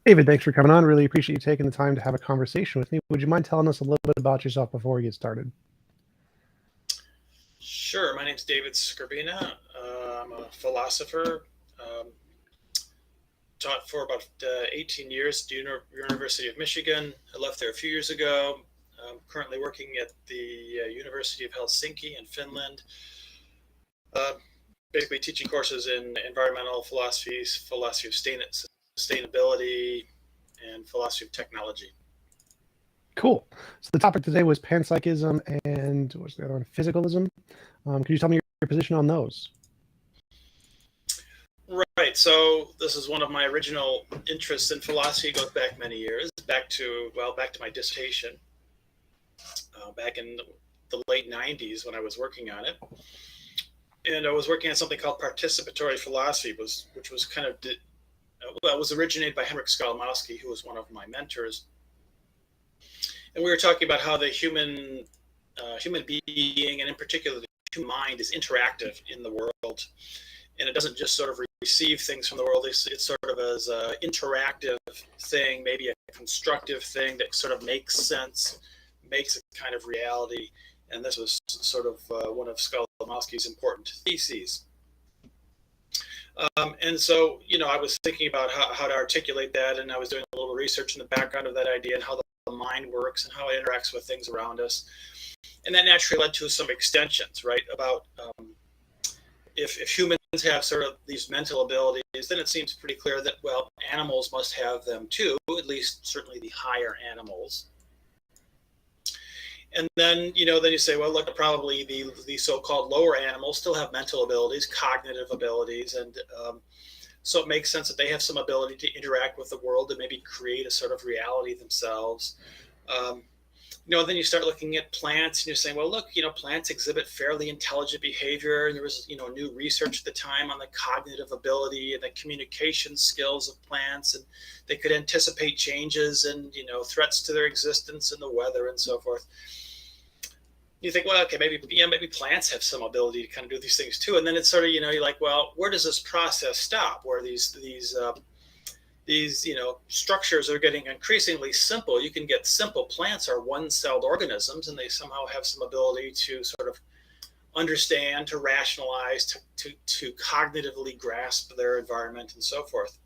David, thanks for coming on. Really appreciate you taking the time to have a conversation with me. Would you mind telling us a little bit about yourself before we get started? Sure. My name's David Skrbina. I'm a philosopher. Taught for about 18 years at the University of Michigan. I left there a few years ago. I'm currently working at the University of Helsinki in Finland, basically teaching courses in environmental philosophies, philosophy of sustainability, and philosophy of technology. Cool. So the topic today was panpsychism and what's the other one? Physicalism. Could you tell me your position on those? Right. So this is one of my original interests in philosophy. It goes back many years, back to my dissertation, back in the late 90s when I was working on it. And I was working on something called participatory philosophy, which was kind of, it was originated by Henryk Skolimowski, who was one of my mentors. And we were talking about how the human being, and in particular the human mind, is interactive in the world. And it doesn't just sort of receive things from the world. It's sort of as an interactive thing, maybe a constructive thing that sort of makes sense, makes a kind of reality. And this was sort of one of Skolimowski's important theses. And so, I was thinking about how to articulate that, and I was doing a little research in the background of that idea and how the mind works and how it interacts with things around us. And that naturally led to some extensions, right? About if humans have sort of these mental abilities, then it seems pretty clear that, well, animals must have them too, at least certainly the higher animals. And then, then you say, well, look, probably the so-called lower animals still have mental abilities, cognitive abilities. And so it makes sense that they have some ability to interact with the world and maybe create a sort of reality themselves. Then you start looking at plants and you're saying, well, look, plants exhibit fairly intelligent behavior. And there was, new research at the time on the cognitive ability and the communication skills of plants. And they could anticipate changes and, threats to their existence and the weather and so forth. You think, well, okay, maybe plants have some ability to kind of do these things too. And then it's sort of, you're like, well, where does this process stop? Where these structures are getting increasingly simple. You can get simple plants are one-celled organisms, and they somehow have some ability to sort of understand, to rationalize, to cognitively grasp their environment and so forth.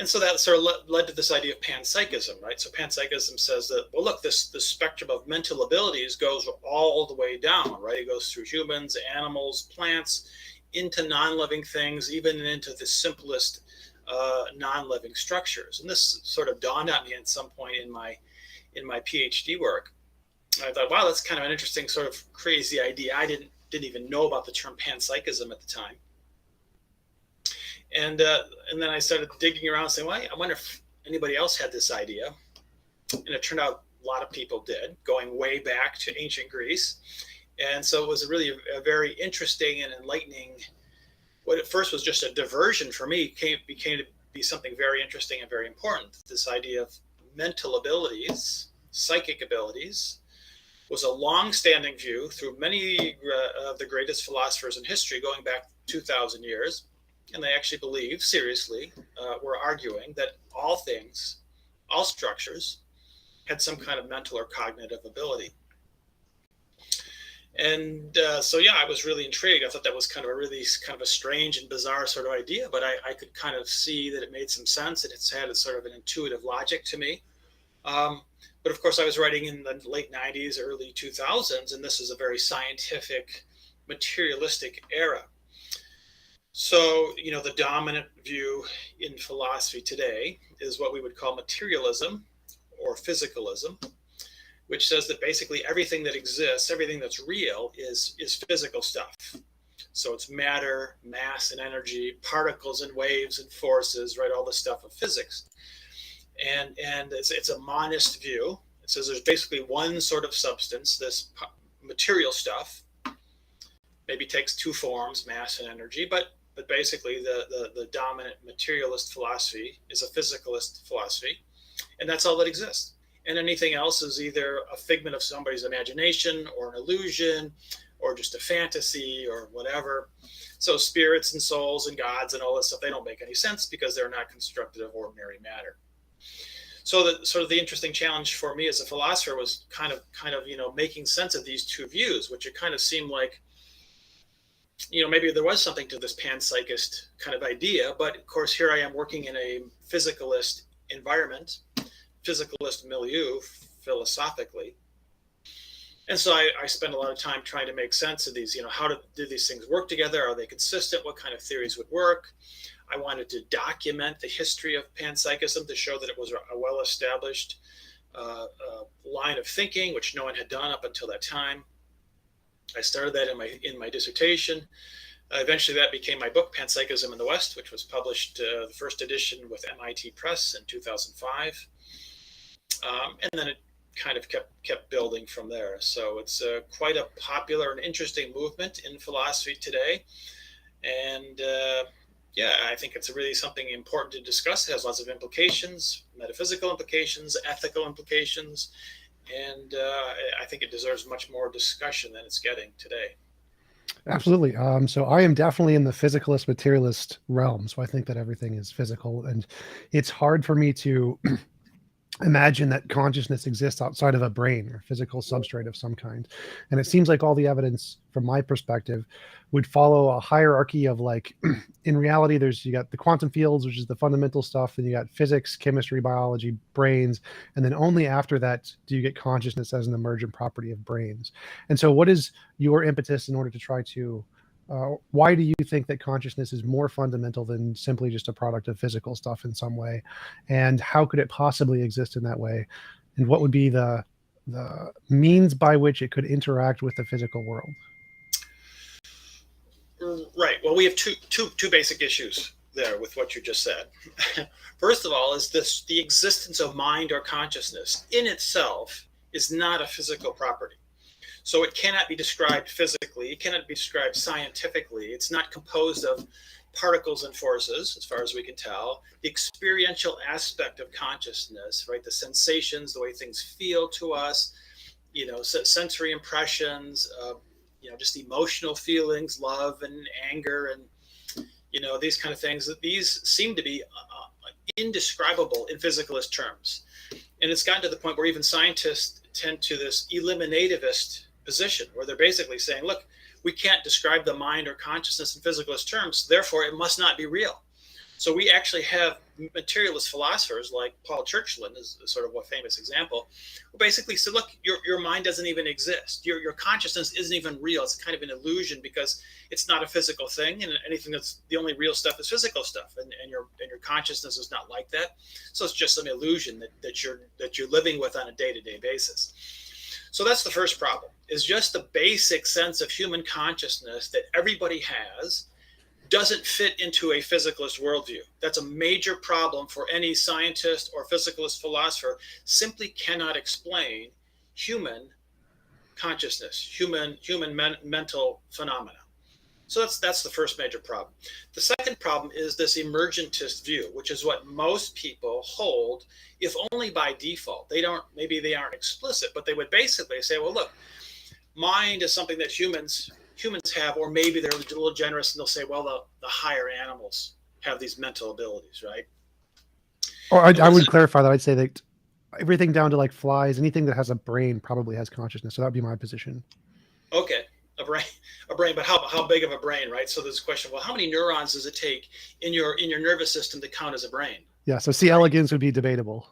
And so that sort of led to this idea of panpsychism, right? So panpsychism says that, well, look, this spectrum of mental abilities goes all the way down, right? It goes through humans, animals, plants, into non-living things, even into the simplest non-living structures. And this sort of dawned on me at some point in my PhD work. I thought, wow, that's kind of an interesting sort of crazy idea. I didn't even know about the term panpsychism at the time. And then I started digging around saying, well, I wonder if anybody else had this idea. And it turned out a lot of people did, going way back to ancient Greece. And so it was really a very interesting and enlightening. What at first was just a diversion for me became to be something very interesting and very important. This idea of mental abilities, psychic abilities, was a long-standing view through many of the greatest philosophers in history, going back 2,000 years. And they actually believe, seriously, were arguing that all things, all structures, had some kind of mental or cognitive ability. And so I was really intrigued. I thought that was kind of a strange and bizarre sort of idea, but I could kind of see that it made some sense, and it's had a sort of an intuitive logic to me. But of course, I was writing in the late 90s, early 2000s, and this is a very scientific, materialistic era. So, the dominant view in philosophy today is what we would call materialism or physicalism, which says that basically everything that exists, everything that's real is physical stuff. So it's matter, mass and energy, particles and waves and forces, right? All the stuff of physics. And it's a monist view. It says there's basically one sort of substance, this material stuff, maybe takes two forms, mass and energy, but basically the dominant materialist philosophy is a physicalist philosophy, and that's all that exists. and anything else is either a figment of somebody's imagination or an illusion or just a fantasy or whatever. So spirits and souls and gods and all this stuff, they don't make any sense because they're not constructed of ordinary matter. So the interesting challenge for me as a philosopher was kind of making sense of these two views, which it kind of seemed like, maybe there was something to this panpsychist kind of idea, but of course here I am working in a physicalist environment, physicalist milieu, philosophically. And so I spend a lot of time trying to make sense of these, how do these things work together? Are they consistent? What kind of theories would work? I wanted to document the history of panpsychism to show that it was a well-established line of thinking, which no one had done up until that time. I started that in my dissertation. Eventually, that became my book, Panpsychism in the West, which was published, the first edition with MIT Press in 2005. And then it kind of kept building from there. So it's quite a popular and interesting movement in philosophy today. And I think it's really something important to discuss. It has lots of implications, metaphysical implications, ethical implications, and I think it deserves much more discussion than it's getting today. Absolutely. So I am definitely in the physicalist materialist realm. So I think that everything is physical, and it's hard for me to imagine that consciousness exists outside of a brain or physical substrate of some kind. And it seems like all the evidence from my perspective would follow a hierarchy of like, in reality, you got the quantum fields, which is the fundamental stuff, and you got physics, chemistry, biology, brains. And then only after that do you get consciousness as an emergent property of brains. And so what is your impetus in order to try to why do you think that consciousness is more fundamental than simply just a product of physical stuff in some way? And how could it possibly exist in that way? And what would be the means by which it could interact with the physical world? Right. Well, we have two basic issues there with what you just said. First of all, is the existence of mind or consciousness in itself is not a physical property. So it cannot be described physically. It cannot be described scientifically. It's not composed of particles and forces, as far as we can tell. The experiential aspect of consciousness, right? The sensations, the way things feel to us, sensory impressions, just emotional feelings, love and anger, and these kind of things. These seem to be indescribable in physicalist terms, and it's gotten to the point where even scientists tend to this eliminativist position where they're basically saying, look, we can't describe the mind or consciousness in physicalist terms, therefore it must not be real. So we actually have materialist philosophers like Paul Churchland is sort of a famous example, who basically said, look, your mind doesn't even exist. Your consciousness isn't even real. It's kind of an illusion because it's not a physical thing, and anything that's the only real stuff is physical stuff, and your consciousness is not like that. So it's just an illusion that you're living with on a day-to-day basis. So that's the first problem, is just the basic sense of human consciousness that everybody has doesn't fit into a physicalist worldview. That's a major problem for any scientist or physicalist philosopher. Simply cannot explain human consciousness, human mental phenomena. So that's the first major problem. The second problem is this emergentist view, which is what most people hold, if only by default. Maybe they aren't explicit, but they would basically say, well, look, mind is something that humans have, or maybe they're a little generous and they'll say, well, the higher animals have these mental abilities, right? Or I would clarify that. I'd say that everything down to like flies, anything that has a brain probably has consciousness. So that'd be my position. Okay. A brain, but how big of a brain, right? So there's a question, well, how many neurons does it take in your nervous system to count as a brain? Yeah, so C. elegans would be debatable.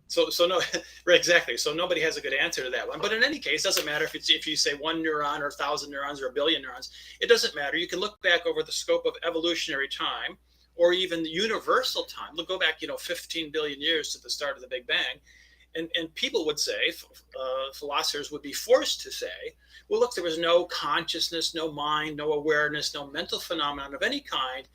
So no, right, exactly. So nobody has a good answer to that one. But in any case, it doesn't matter if you say 1 neuron or 1,000 neurons or 1 billion neurons. It doesn't matter. You can look back over the scope of evolutionary time, or even universal time. Go back, 15 billion years to the start of the Big Bang. And people would say, philosophers would be forced to say, well, look, there was no consciousness, no mind, no awareness, no mental phenomenon of any kind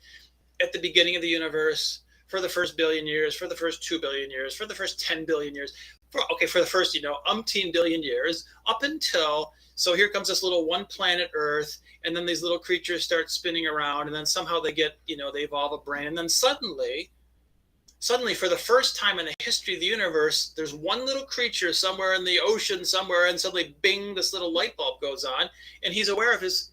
at the beginning of the universe for the first billion years, for the first 2 billion years, for the first 10 billion years, for the first, umpteen billion years, up until, so here comes this little one planet Earth, and then these little creatures start spinning around, and then somehow they get, they evolve a brain, and then suddenly suddenly, for the first time in the history of the universe, there's one little creature somewhere in the ocean somewhere, and suddenly, bing, this little light bulb goes on, and he's aware of his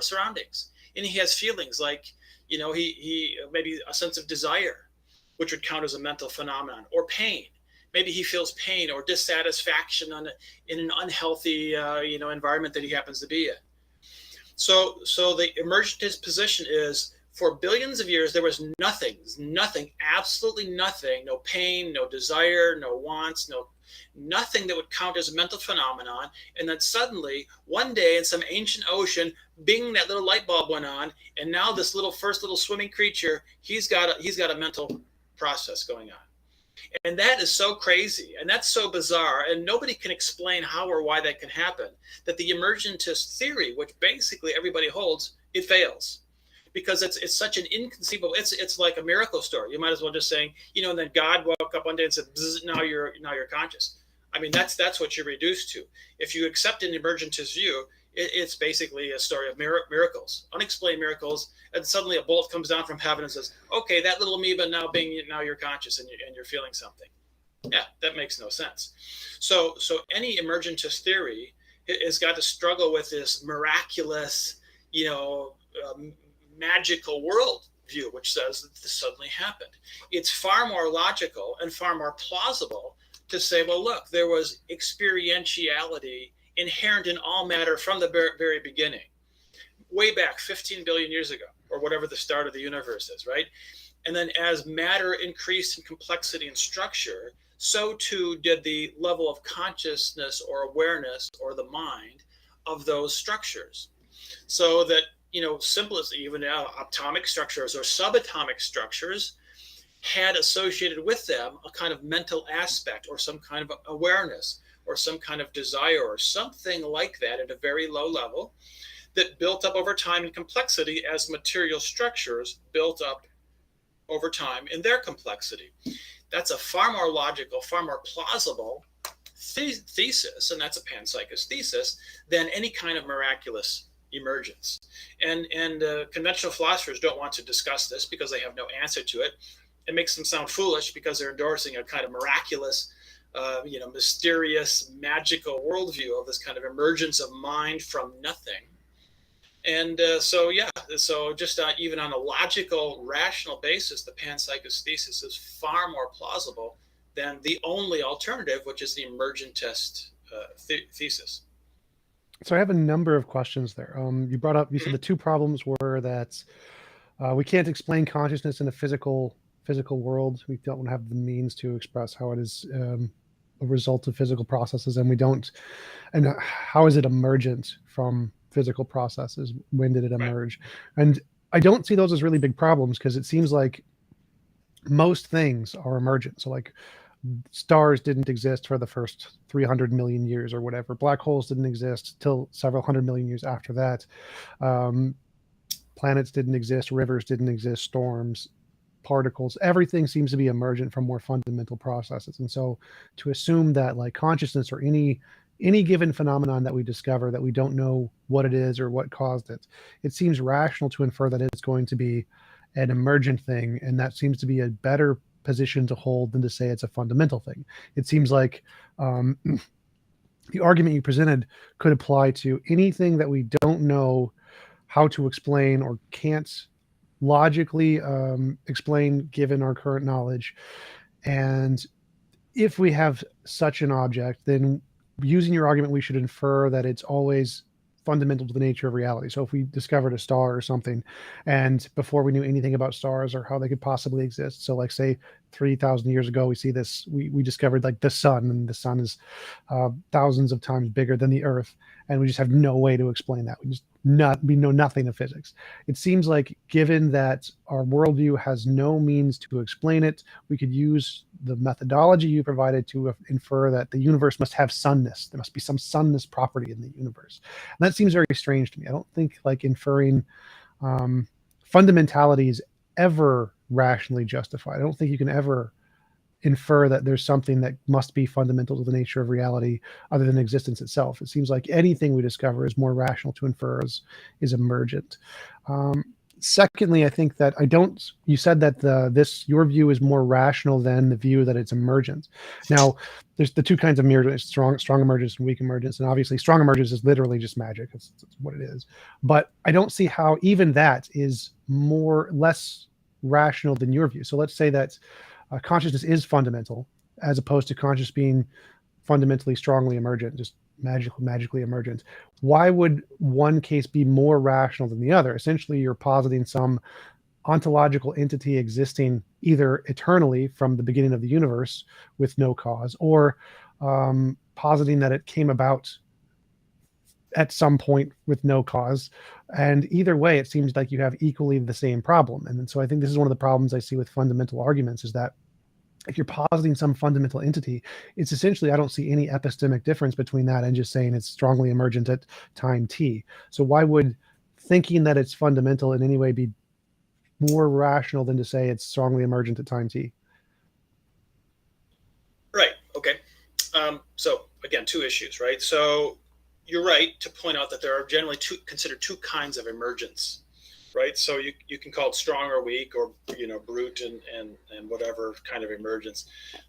surroundings, and he has feelings like, he maybe a sense of desire, which would count as a mental phenomenon, or pain. Maybe he feels pain or dissatisfaction in an unhealthy, environment that he happens to be in. So the emergentist position is, for billions of years, there was nothing, absolutely nothing, no pain, no desire, no wants, nothing that would count as a mental phenomenon. And then suddenly, one day in some ancient ocean, bing, that little light bulb went on, and now this first little swimming creature, he's got a mental process going on. And that is so crazy, and that's so bizarre, and nobody can explain how or why that can happen, that the emergentist theory, which basically everybody holds, it fails. Because it's such an inconceivable, it's like a miracle story. You might as well just saying, and then God woke up one day and said, now you're conscious. I mean, that's what you're reduced to. If you accept an emergentist view, it's basically a story of miracles, unexplained miracles, and suddenly a bolt comes down from heaven and says, "Okay, that little amoeba now you're conscious and you're feeling something." Yeah, that makes no sense. So any emergentist theory has got to struggle with this miraculous, magical world view, which says that this suddenly happened. It's far more logical and far more plausible to say, well, look, there was experientiality inherent in all matter from the very beginning, way back 15 billion years ago, or whatever the start of the universe is, right? And then as matter increased in complexity and structure, so too did the level of consciousness or awareness or the mind of those structures. So that, simplest, even atomic structures or subatomic structures had associated with them a kind of mental aspect or some kind of awareness or some kind of desire or something like that at a very low level that built up over time in complexity as material structures built up over time in their complexity. That's a far more logical, far more plausible thesis, and that's a panpsychist thesis, than any kind of miraculous emergence. And conventional philosophers don't want to discuss this because they have no answer to it. It makes them sound foolish because they're endorsing a kind of miraculous, mysterious, magical worldview of this kind of emergence of mind from nothing. And so just even on a logical, rational basis, the panpsychist thesis is far more plausible than the only alternative, which is the emergentist thesis. So I have a number of questions there. You said the two problems were that we can't explain consciousness in a physical world. We don't have the means to express how it is a result of physical processes, and how is it emergent from physical processes? When did it emerge? Right. And I don't see those as really big problems, because it seems like most things are emergent. So like stars didn't exist for the first 300 million years or whatever. Black holes didn't exist till several hundred million years after that. Planets didn't exist, rivers didn't exist, storms, particles, everything seems to be emergent from more fundamental processes. And so to assume that like consciousness or any given phenomenon that we discover that we don't know what it is or what caused it, it seems rational to infer that it's going to be an emergent thing, and that seems to be a better position to hold than to say it's a fundamental thing. It seems like the argument you presented could apply to anything that we don't know how to explain or can't logically explain given our current knowledge. And if we have such an object, then using your argument, we should infer that it's always fundamental to the nature of reality. So if we discovered a star or something, and before we knew anything about stars or how they could possibly exist, so like say 3,000 years ago, we see this, we discovered like the sun, and the sun is thousands of times bigger than the earth, and we just have no way to explain that. We know nothing of physics. It seems like, given that our worldview has no means to explain it, we could use the methodology you provided to infer that the universe must have sunness. There must be some sunness property in the universe. And that seems very strange to me. I don't think like inferring fundamentality is ever rationally justified. I don't think you can ever infer that there's something that must be fundamental to the nature of reality other than existence itself. It seems like anything we discover is more rational to infer is emergent. secondly, I think that you said that your view is more rational than the view that it's emergent. Now, there's the two kinds of emergence, strong emergence and weak emergence. And obviously strong emergence is literally just magic. It's what it is. But I don't see how even that is less rational than your view. So let's say that consciousness is fundamental as opposed to conscious being fundamentally strongly emergent, just magically emergent. Why would one case be more rational than the other? Essentially, you're positing some ontological entity existing either eternally from the beginning of the universe with no cause, or positing that it came about at some point with no cause. And either way, it seems like you have equally the same problem. And so I think this is one of the problems I see with fundamental arguments, is that if you're positing some fundamental entity, it's essentially, I don't see any epistemic difference between that and just saying it's strongly emergent at time t. So why would thinking that it's fundamental in any way be more rational than to say it's strongly emergent at time t? Right. Okay. So again, two issues, right? So you're right to point out that there are generally considered two kinds of emergence. Right, so you can call it strong or weak, or brute and whatever kind of emergence.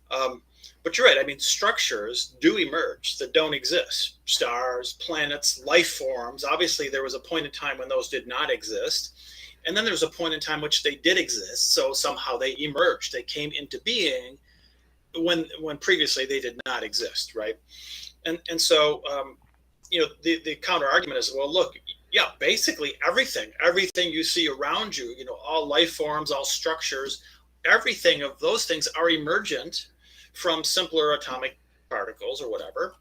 But you're right. I mean, structures do emerge that don't exist. Stars, planets, life forms. Obviously, there was a point in time when those did not exist, and then there was a point in time which they did exist. So somehow they emerged. They came into being when previously they did not exist. Right, and so the counter argument is, well, look. Yeah, basically everything you see around you, all life forms, all structures, everything of those things are emergent from simpler atomic particles or whatever.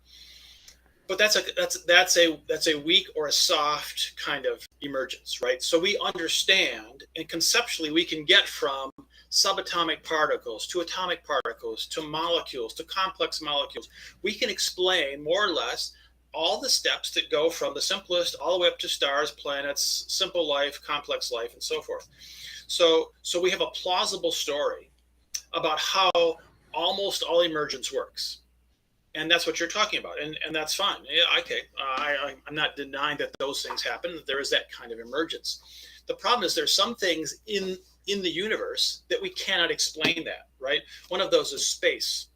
But that's a weak or a soft kind of emergence, right? So we understand, and conceptually we can get from subatomic particles to atomic particles to molecules to complex molecules. We can explain more or less all the steps that go from the simplest all the way up to stars, planets, simple life, complex life, and so forth. So we have a plausible story about how almost all emergence works. And that's what you're talking about. And that's fine. Yeah, okay. I'm not denying that those things happen, that there is that kind of emergence. The problem is there's some things in the universe that we cannot explain that, right? One of those is space.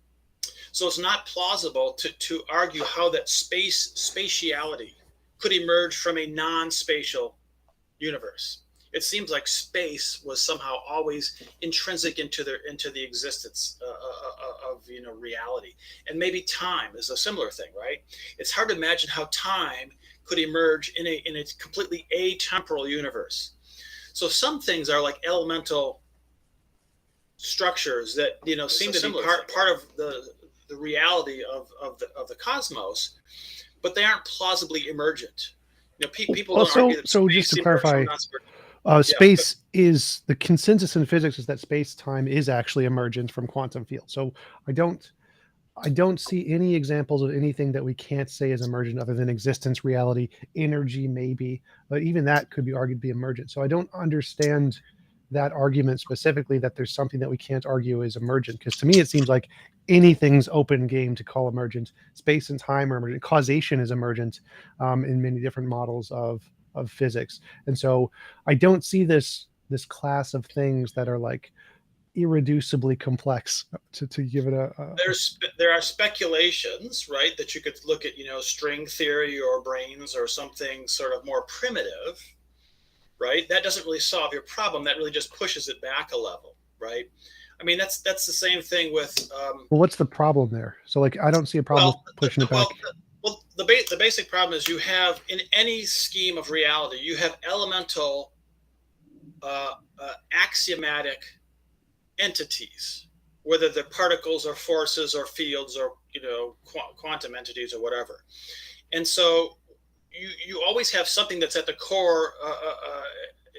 So it's not plausible to argue how that spatiality could emerge from a non-spatial universe. It seems like space was somehow always intrinsic into the existence of reality. And maybe time is a similar thing, right? It's hard to imagine how time could emerge in a completely atemporal universe. So some things are like elemental structures that seem to be part of the reality of the cosmos, but they aren't plausibly emergent. People don't argue that so just to clarify, space is, the consensus in physics is that space-time is actually emergent from quantum fields. So I don't see any examples of anything that we can't say is emergent other than existence, reality, energy maybe, but even that could be argued to be emergent. So I don't understand that argument specifically, that there's something that we can't argue is emergent, because to me it seems like anything's open game to call emergent. Space and time are emergent. Causation is emergent in many different models of physics. And so I don't see this class of things that are like irreducibly complex to give it there are speculations, right, that you could look at string theory or brains or something sort of more primitive, right? That doesn't really solve your problem. That really just pushes it back a level, right? I mean, that's the same thing with well, what's the problem there? So like I don't see a problem with pushing it back. Well, the basic problem is you have, in any scheme of reality, you have elemental axiomatic entities, whether they're particles or forces or fields or quantum entities or whatever. And so you always have something that's at the core,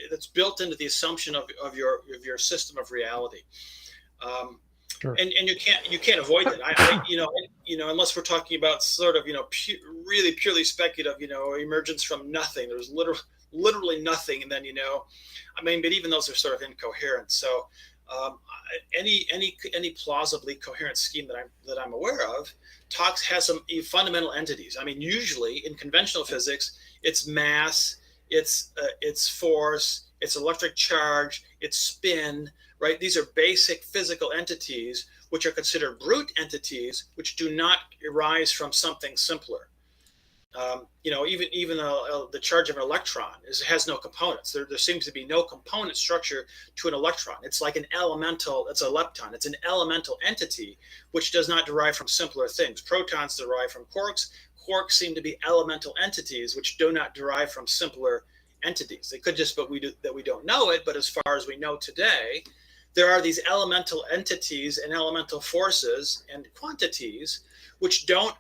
that's built into the assumption of your system of reality. Sure. And you can't avoid it. Unless we're talking about sort of really purely speculative, emergence from nothing. There's literally nothing, and then but even those are sort of incoherent. So any plausibly coherent scheme that I'm aware of has some fundamental entities. I mean, usually in conventional physics, it's mass, it's force, its electric charge, its spin, right? These are basic physical entities which are considered brute entities, which do not arise from something simpler. Even the charge of an electron has no components. There seems to be no component structure to an electron. It's like it's a lepton. It's an elemental entity which does not derive from simpler things. Protons derive from quarks. Quarks seem to be elemental entities which do not derive from simpler entities. They could just, but we don't know it. But as far as we know today, there are these elemental entities and elemental forces and quantities which don't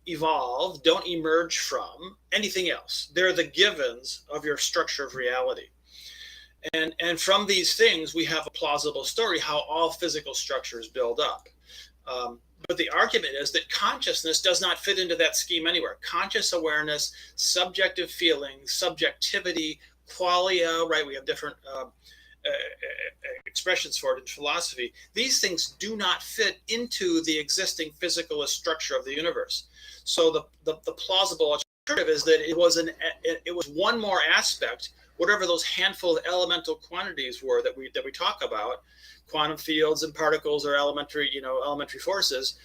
evolve, don't emerge from anything else. They're the givens of your structure of reality. And from these things, we have a plausible story how all physical structures build up. But the argument is that consciousness does not fit into that scheme anywhere. Conscious awareness, subjective feelings, subjectivity, qualia, right? We have different expressions for it in philosophy. These things do not fit into the existing physicalist structure of the universe. So the plausible alternative is that it was one more aspect, whatever those handful of elemental quantities were that we talk about, quantum fields and particles or elementary forces.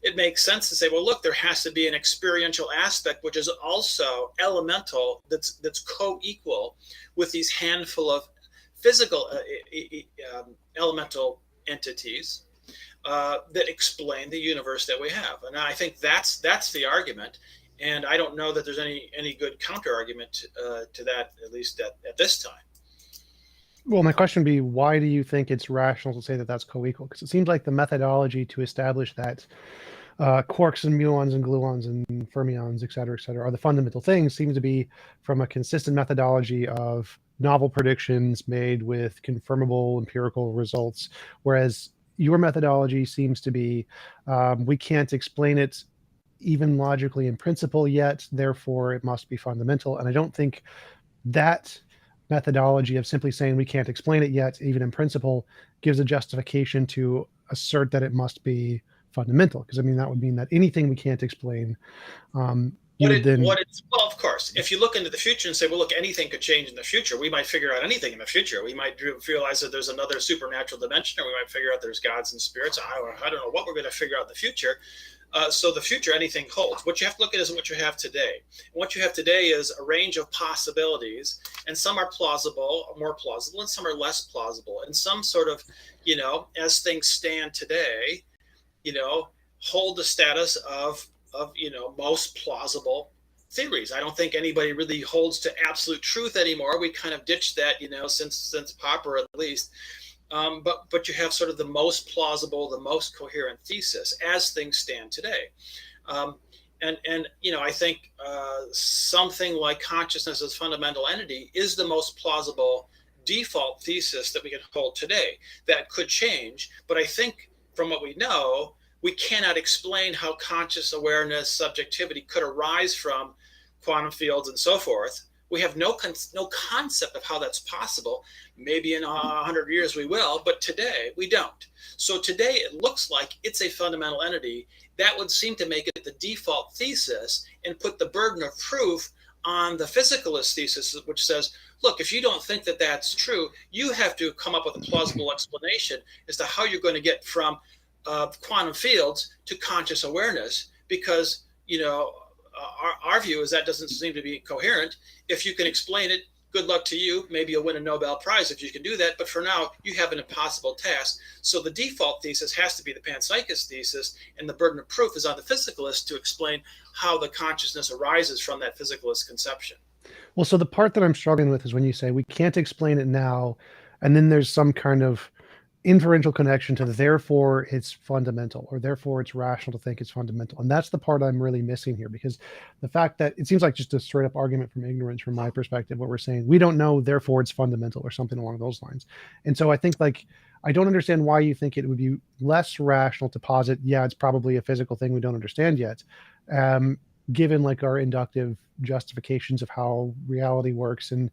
It makes sense to say, well, look, there has to be an experiential aspect which is also elemental, that's co-equal with these handful of physical elemental entities that explain the universe that we have. And I think that's the argument. And I don't know that there's any good counter argument to that, at least at this time. Well, my question would be, why do you think it's rational to say that that's co-equal? Because it seems like the methodology to establish that quarks and muons and gluons and fermions, et cetera, are the fundamental things seems to be from a consistent methodology of novel predictions made with confirmable empirical results, whereas your methodology seems to be we can't explain it even logically in principle yet, therefore it must be fundamental. And I don't think that methodology of simply saying we can't explain it yet, even in principle, gives a justification to assert that it must be fundamental. Because I mean, that would mean that anything we can't explain, well, of course, if you look into the future and say, well, look, anything could change in the future. We might figure out anything in the future. We might realize that there's another supernatural dimension, or we might figure out there's gods and spirits. I don't know what we're going to figure out in the future. So the future, anything holds. What you have to look at is what you have today. And what you have today is a range of possibilities, and some are more plausible, and some are less plausible. And some sort of, as things stand today, hold the status of most plausible theories. I don't think anybody really holds to absolute truth anymore. We kind of ditched that, since Popper at least. But you have sort of the most plausible, the most coherent thesis as things stand today. I think something like consciousness as fundamental entity is the most plausible default thesis that we can hold today. That could change, but I think from what we know, we cannot explain how conscious awareness, subjectivity could arise from quantum fields and so forth. We have no concept of how that's possible. Maybe in 100 years we will, but today we don't. So today it looks like it's a fundamental entity. That would seem to make it the default thesis and put the burden of proof on the physicalist thesis, which says, look, if you don't think that that's true, you have to come up with a plausible explanation as to how you're going to get from quantum fields to conscious awareness, because our view is that doesn't seem to be coherent. If you can explain it, good luck to you. Maybe you'll win a Nobel Prize if you can do that. But for now, you have an impossible task. So the default thesis has to be the panpsychist thesis, and the burden of proof is on the physicalist to explain how the consciousness arises from that physicalist conception. Well, so the part that I'm struggling with is when you say we can't explain it now, and then there's some kind of inferential connection to therefore it's fundamental, or therefore it's rational to think it's fundamental. And that's the part I'm really missing here, because the fact that it seems like just a straight up argument from ignorance from my perspective, what we're saying, we don't know, therefore it's fundamental, or something along those lines. And so I think, I don't understand why you think it would be less rational to posit, yeah, it's probably a physical thing we don't understand yet, given our inductive justifications of how reality works, and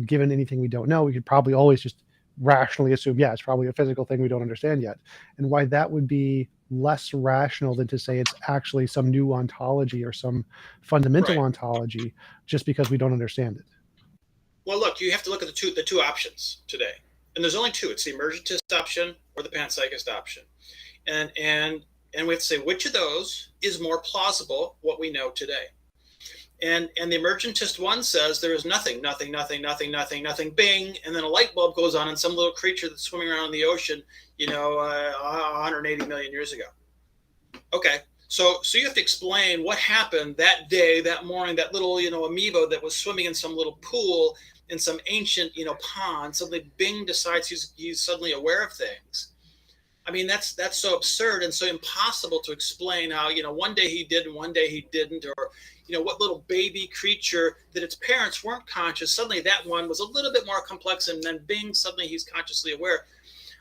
given anything we don't know, we could probably always just rationally assume, yeah, it's probably a physical thing we don't understand yet. And why that would be less rational than to say it's actually some new ontology or some fundamental ontology just because we don't understand it. Well, look, you have to look at the two options today, and there's only two. It's the emergentist option or the panpsychist option, and we have to say which of those is more plausible. What we know today, and the emergentist one says there is nothing, nothing, nothing, nothing, nothing, nothing, bing, and then a light bulb goes on, and some little creature that's swimming around in the ocean, 180 million years ago. Okay, so you have to explain what happened that day, that morning, that little amoeba that was swimming in some little pool in some ancient pond. Suddenly, Bing decides he's suddenly aware of things. I mean, that's so absurd and so impossible to explain. How one day he did and one day he didn't, or what little baby creature that its parents weren't conscious. Suddenly, that one was a little bit more complex, and then Bing, suddenly he's consciously aware.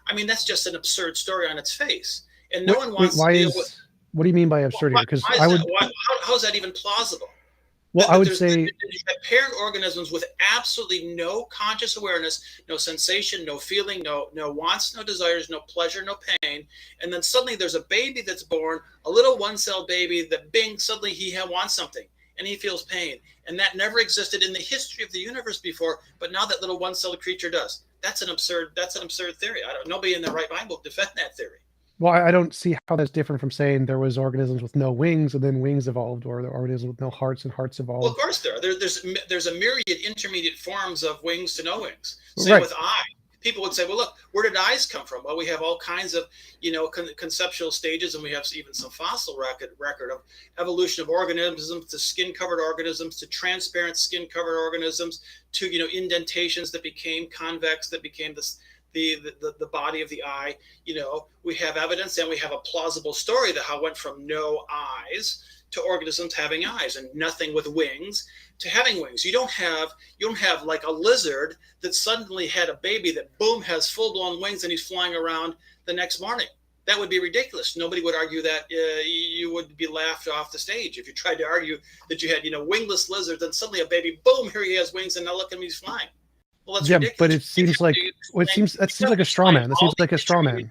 I mean, that's just an absurd story on its face, and no one wants to deal with. What do you mean by absurdity? Because how is that even plausible? Well, I would say parent organisms with absolutely no conscious awareness, no sensation, no feeling, no wants, no desires, no pleasure, no pain, and then suddenly there's a baby that's born, a little one-cell baby that Bing, suddenly he wants something and he feels pain, and that never existed in the history of the universe before, but now that little one-celled creature does. That's an absurd theory. Nobody in their right mind will defend that theory. Well, I don't see how that's different from saying there was organisms with no wings and then wings evolved, or there are organisms with no hearts and hearts evolved. Well, of course there are. There's a myriad intermediate forms of wings to no wings. Same with eye. People would say, well, look, where did eyes come from? Well, we have all kinds of, conceptual stages, and we have even some fossil record of evolution of organisms to skin-covered organisms to transparent skin-covered organisms to, indentations that became convex, that became the body of the eye. We have evidence and we have a plausible story that how it went from no eyes to organisms having eyes, and nothing with wings to having wings. You don't have like a lizard that suddenly had a baby that boom has full-blown wings and he's flying around the next morning. That would be ridiculous. Nobody would argue that. You would be laughed off the stage if you tried to argue that you had wingless lizards and suddenly a baby, boom, here he has wings, and now look at him, he's flying. Well, that's ridiculous. But it seems like that seems like a straw man. That seems like a straw man.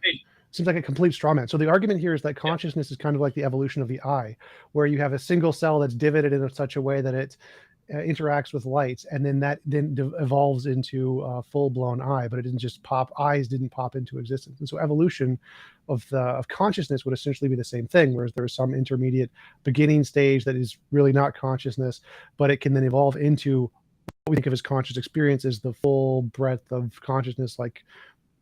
Seems like a complete straw man. So the argument here is that consciousness is kind of like the evolution of the eye, where you have a single cell that's divided in such a way that it interacts with light, and then that evolves into a full-blown eye. But it didn't just pop. Eyes didn't pop into existence. And so evolution of consciousness would essentially be the same thing, whereas there's some intermediate beginning stage that is really not consciousness, but it can then evolve into what we think of as conscious experience is the full breadth of consciousness, like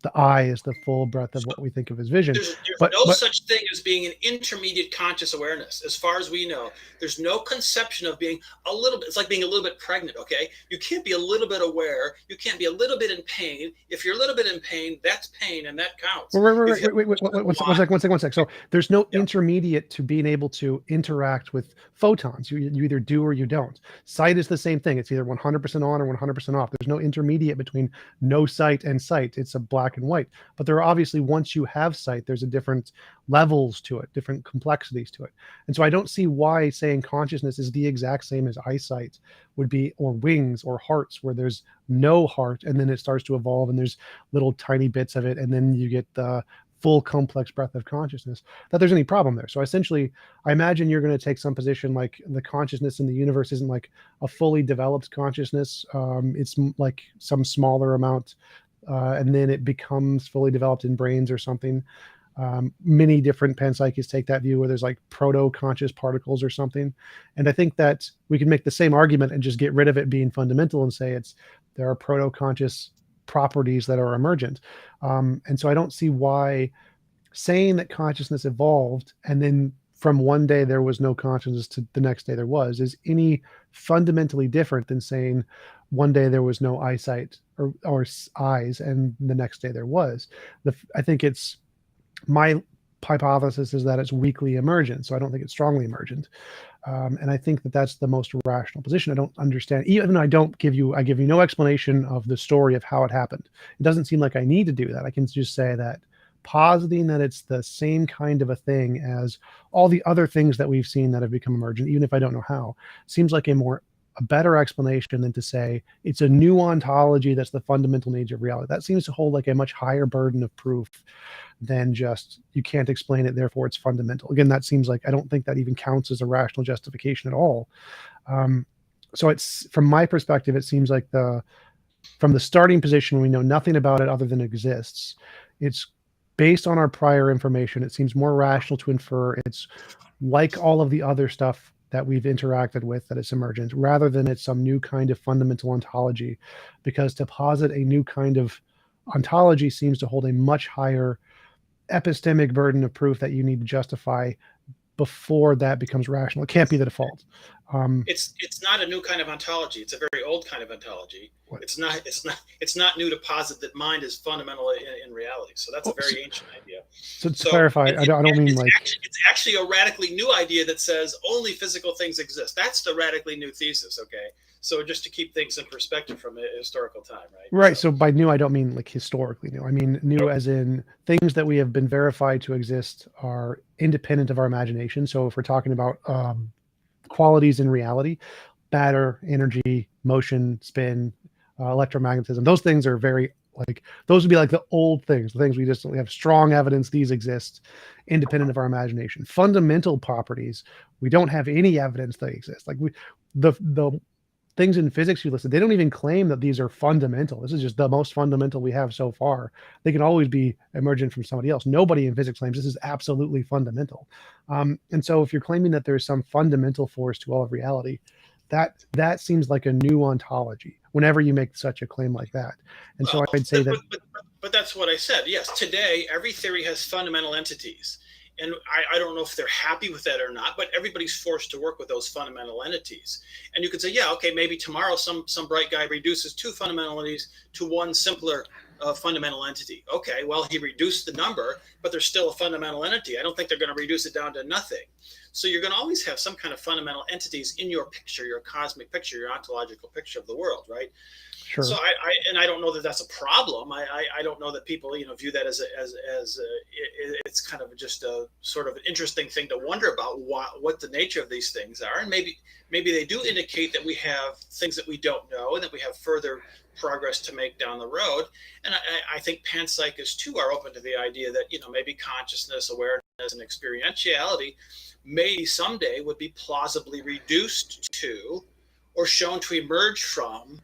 the eye is the full breadth of what we think of as vision. There's no such thing as being an intermediate conscious awareness. As far as we know, there's no conception of being a little bit. It's like being a little bit pregnant, okay? You can't be a little bit aware. You can't be a little bit in pain. If you're a little bit in pain, that's pain, and that counts. Wait, one sec. So there's no intermediate to being able to interact with photons. You either do or you don't. Sight is the same thing. It's either 100% on or 100% off. There's no intermediate between no sight and sight. It's a black and white. But there are obviously, once you have sight, there's a different levels to it, different complexities to it. And so I don't see why saying consciousness is the exact same as eyesight would be, or wings or hearts, where there's no heart and then it starts to evolve and there's little tiny bits of it, and then you get the full complex breadth of consciousness, that there's any problem there. So essentially, I imagine you're going to take some position like the consciousness in the universe isn't like a fully developed consciousness. It's like some smaller amount, and then it becomes fully developed in brains or something. Many different panpsychists take that view, where there's like proto-conscious particles or something. And I think that we can make the same argument and just get rid of it being fundamental and say there are proto-conscious properties that are emergent. And so I don't see why saying that consciousness evolved and then from one day there was no consciousness to the next day there was is any fundamentally different than saying one day there was no eyesight or eyes and the next day there was. I think it's my hypothesis is that it's weakly emergent, so I don't think it's strongly emergent. And I think that that's the most rational position. I don't understand, even though I give you no explanation of the story of how it happened. It doesn't seem like I need to do that. I can just say that positing that it's the same kind of a thing as all the other things that we've seen that have become emergent, even if I don't know how, seems like a better explanation than to say it's a new ontology that's the fundamental nature of reality. That seems to hold like a much higher burden of proof than just you can't explain it, therefore it's fundamental. Again, that seems like I don't think that even counts as a rational justification at all. So it's, from my perspective, it seems like the from the starting position, we know nothing about it other than it exists. It's based on our prior information. It seems more rational to infer it's like all of the other stuff that we've interacted with, that it's emergent, rather than it's some new kind of fundamental ontology. Because to posit a new kind of ontology seems to hold a much higher epistemic burden of proof that you need to justify before that becomes rational. It can't be the default. It's not a new kind of ontology. It's a very old kind of ontology. What? It's not new to posit that mind is fundamental in reality. So that's a very ancient idea. So to clarify, I don't mean like it's actually a radically new idea that says only physical things exist. That's the radically new thesis. Okay, so just to keep things in perspective from a historical time, right? Right. So by new, I don't mean like historically new. I mean new as in things that we have been verified to exist are independent of our imagination. So if we're talking about qualities in reality, matter, energy, motion, spin, electromagnetism, those things are very like, those would be like the old things, the things we have strong evidence these exist independent of our imagination. Fundamental properties, we don't have any evidence they exist. Like the things in physics you listed, they don't even claim that these are fundamental. This is just the most fundamental we have so far. They can always be emergent from somebody else. Nobody in physics claims this is absolutely fundamental. And so if you're claiming that there's some fundamental force to all of reality, that seems like a new ontology whenever you make such a claim like that. And so I'd say that. But that's what I said. Yes, today every theory has fundamental entities. And I don't know if they're happy with that or not, but everybody's forced to work with those fundamental entities. And you could say, yeah, okay, maybe tomorrow some bright guy reduces two fundamental entities to one simpler fundamental entity. Okay, well, he reduced the number, but there's still a fundamental entity. I don't think they're going to reduce it down to nothing. So you're going to always have some kind of fundamental entities in your picture, your cosmic picture, your ontological picture of the world, right? Sure. So I don't know that that's a problem. I don't know that people view that as it's kind of just a sort of an interesting thing to wonder about what the nature of these things are, and maybe they do indicate that we have things that we don't know and that we have further progress to make down the road. And I think panpsychists too are open to the idea that maybe consciousness, awareness, and experientiality maybe someday would be plausibly reduced to or shown to emerge from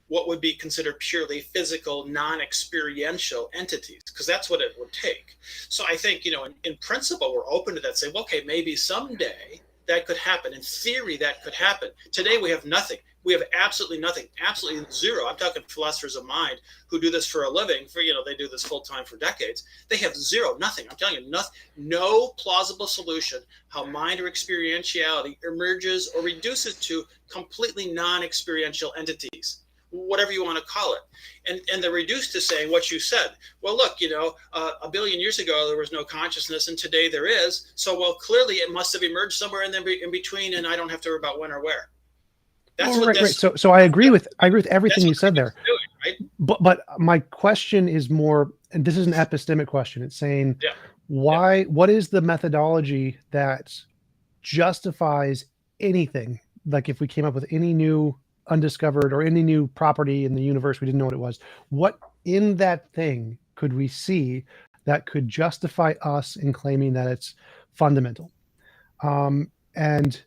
what would be considered purely physical, non-experiential entities, because that's what it would take. So I think, in principle, we're open to that, say, well, okay, maybe someday that could happen. In theory, that could happen. Today, we have nothing. We have absolutely nothing, absolutely zero. I'm talking philosophers of mind who do this for a living, they do this full time for decades. They have zero, nothing. I'm telling you, nothing, no plausible solution how mind or experientiality emerges or reduces to completely non-experiential entities, whatever you want to call it. And they're reduced to saying what you said. Well, look, a billion years ago, there was no consciousness, and today there is. So, well, clearly it must have emerged somewhere in between, and I don't have to worry about when or where. That's right. So I agree with everything you said there. Doing, right? But my question is more, and this is an epistemic question. It's saying, what is the methodology that justifies anything? Like if we came up with any new undiscovered or any new property in the universe, we didn't know what it was. What in that thing could we see that could justify us in claiming that it's fundamental? And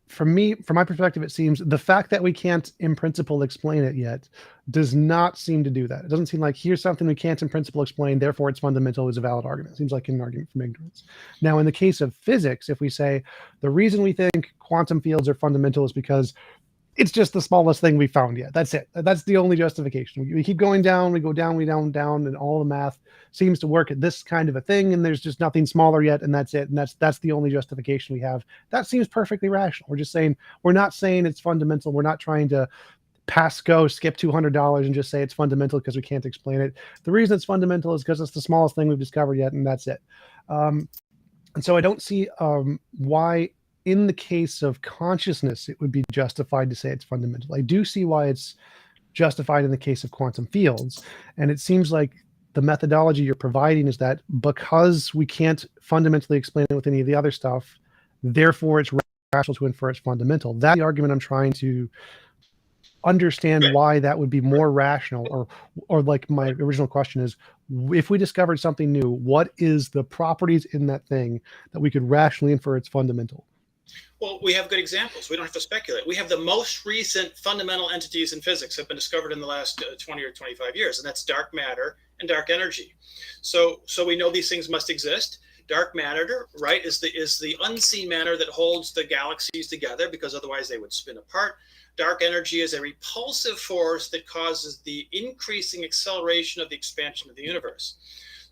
from my perspective, it seems the fact that we can't in principle explain it yet does not seem to do that. It doesn't seem like here's something we can't in principle explain, therefore it's fundamental is a valid argument. It seems like an argument from ignorance. Now, in the case of physics, if we say the reason we think quantum fields are fundamental is because it's just the smallest thing we found yet. That's it. That's the only justification. We keep going down, we go down, and all the math seems to work at this kind of a thing, and there's just nothing smaller yet, and that's it. And that's the only justification we have. That seems perfectly rational. We're not saying it's fundamental. We're not trying to skip $200 and just say it's fundamental because we can't explain it. The reason it's fundamental is because it's the smallest thing we've discovered yet, and that's it. And so I don't see why in the case of consciousness, it would be justified to say it's fundamental. I do see why it's justified in the case of quantum fields. And it seems like the methodology you're providing is that because we can't fundamentally explain it with any of the other stuff, therefore it's rational to infer it's fundamental. That's the argument I'm trying to understand why that would be more rational, or like my original question is, if we discovered something new, what is the properties in that thing that we could rationally infer it's fundamental? Well, we have good examples. We don't have to speculate. We have the most recent fundamental entities in physics have been discovered in the last 20 or 25 years, and that's dark matter and dark energy. So we know these things must exist. Dark matter, right, is the unseen matter that holds the galaxies together, because otherwise they would spin apart. Dark energy is a repulsive force that causes the increasing acceleration of the expansion of the universe.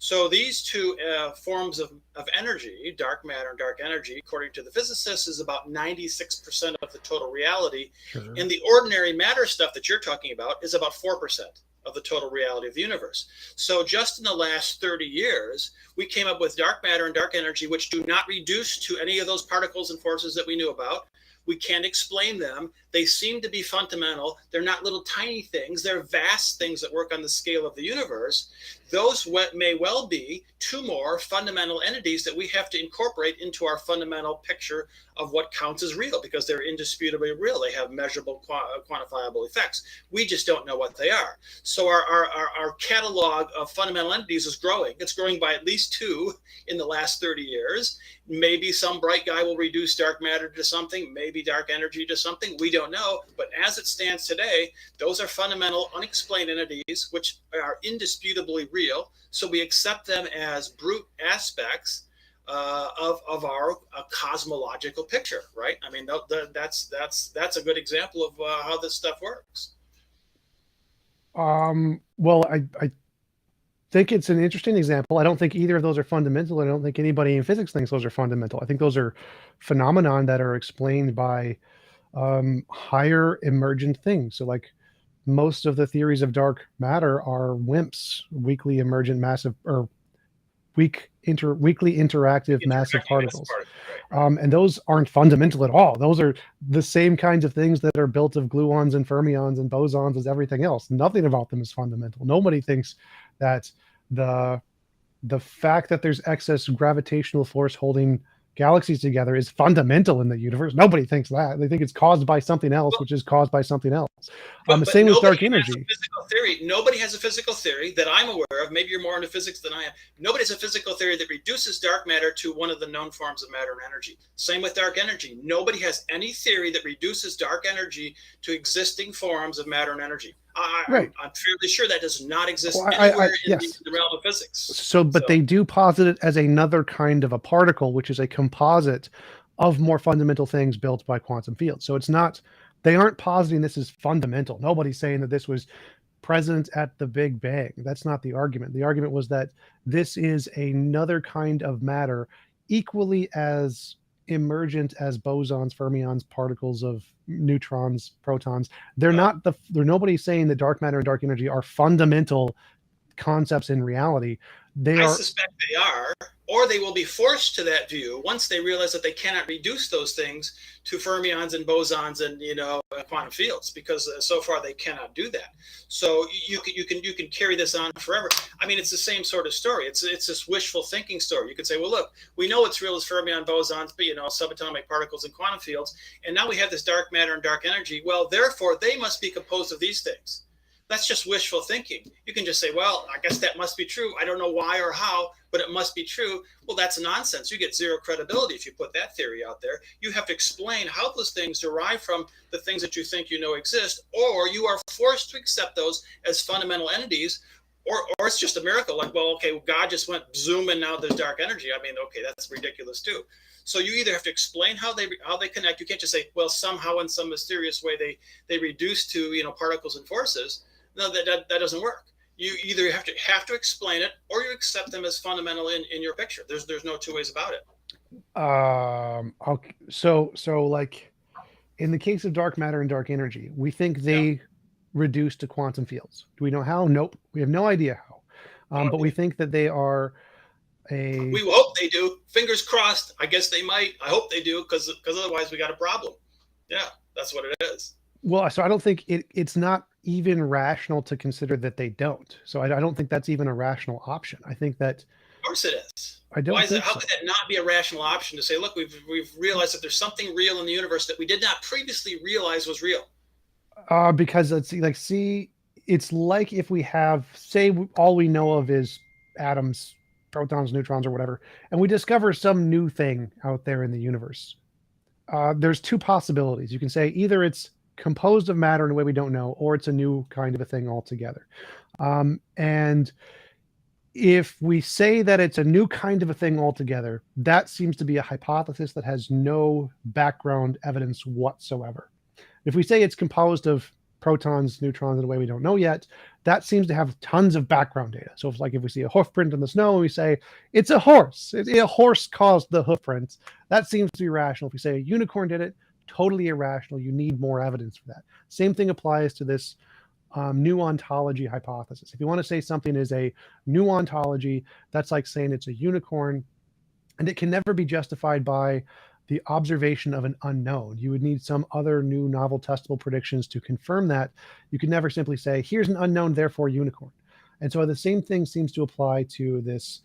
So these two forms of energy, dark matter and dark energy, according to the physicists, is about 96% of the total reality. Sure. And the ordinary matter stuff that you're talking about is about 4% of the total reality of the universe. So just in the last 30 years, we came up with dark matter and dark energy, which do not reduce to any of those particles and forces that we knew about. We can't explain them. They seem to be fundamental. They're not little tiny things. They're vast things that work on the scale of the universe. Those may well be two more fundamental entities that we have to incorporate into our fundamental picture of what counts as real, because they're indisputably real. They have measurable, quantifiable effects. We just don't know what they are. So our catalog of fundamental entities is growing. It's growing by at least two in the last 30 years. Maybe some bright guy will reduce dark matter to something, maybe dark energy to something. We don't know. But as it stands today, those are fundamental, unexplained entities, which are indisputably real. So we accept them as brute aspects of our cosmological picture, right? I mean, that's a good example of how this stuff works. Well, I think it's an interesting example. I don't think either of those are fundamental. I don't think anybody in physics thinks those are fundamental. I think those are phenomenon that are explained by higher emergent things. So like most of the theories of dark matter are WIMPs, weakly emergent massive, or weakly interactive massive particles. Right. And those aren't fundamental at all. Those are the same kinds of things that are built of gluons and fermions and bosons as everything else. Nothing about them is fundamental. Nobody thinks that the fact that there's excess gravitational force holding galaxies together is fundamental in the universe. Nobody thinks that. They think it's caused by something else, which is caused by something else. The same with dark energy. Nobody has a physical theory that I'm aware of. Maybe you're more into physics than I am. Nobody has a physical theory that reduces dark matter to one of the known forms of matter and energy. Same with dark energy. Nobody has any theory that reduces dark energy to existing forms of matter and energy. Right. I'm fairly sure that does not exist anywhere in the realm of physics. So they do posit it as another kind of a particle, which is a composite of more fundamental things built by quantum fields. So it's not, they aren't positing this as fundamental. Nobody's saying that this was present at the Big Bang. That's not the argument. The argument was that this is another kind of matter, equally as emergent as bosons, fermions, particles of neutrons, protons. They're not nobody's saying that dark matter and dark energy are fundamental concepts in reality. I suspect they are, or they will be forced to that view once they realize that they cannot reduce those things to fermions and bosons and quantum fields, because so far they cannot do that. So you can carry this on forever. I mean, it's the same sort of story. It's this wishful thinking story. You could say, well, look, we know what's real is fermion, bosons, but subatomic particles and quantum fields, and now we have this dark matter and dark energy. Well, therefore, they must be composed of these things. That's just wishful thinking. You can just say, well, I guess that must be true. I don't know why or how, but it must be true. Well, that's nonsense. You get zero credibility if you put that theory out there. You have to explain how those things derive from the things that you think you know exist, or you are forced to accept those as fundamental entities, or it's just a miracle. Like, well, okay, God just went zoom and now there's dark energy. I mean, okay, that's ridiculous too. So you either have to explain how they connect. You can't just say, well, somehow in some mysterious way they reduce to particles and forces. No, that doesn't work. You either have to explain it, or you accept them as fundamental in your picture. There's no two ways about it. Okay. So like in the case of dark matter and dark energy, we think they reduce to quantum fields. Do we know how? Nope. We have no idea how. But we think that they are we hope they do. Fingers crossed. I guess they might. I hope they do, because otherwise we got a problem. Yeah, that's what it is. Well, so I don't think it's not even rational to consider that they don't. So I don't think that's even a rational option. I think that. Of course it is. I don't. How could that not be a rational option to say, look, we've realized that there's something real in the universe that we did not previously realize was real? Because it's like if we have, say, all we know of is atoms, protons, neutrons, or whatever, and we discover some new thing out there in the universe. there's two possibilities. You can say either it's composed of matter in a way we don't know, or it's a new kind of a thing altogether. And if we say that it's a new kind of a thing altogether, that seems to be a hypothesis that has no background evidence whatsoever. If we say it's composed of protons, neutrons in a way we don't know yet, that seems to have tons of background data. So it's like if we see a hoof print in the snow and we say it's a horse, a horse caused the hoof prints, that seems to be rational. If we say a unicorn did it, totally irrational. You need more evidence for that. Same thing applies to this new ontology hypothesis. If you want to say something is a new ontology, that's like saying it's a unicorn, and it can never be justified by the observation of an unknown. You would need some other new novel testable predictions to confirm that. You could never simply say, here's an unknown, therefore unicorn. And so the same thing seems to apply to this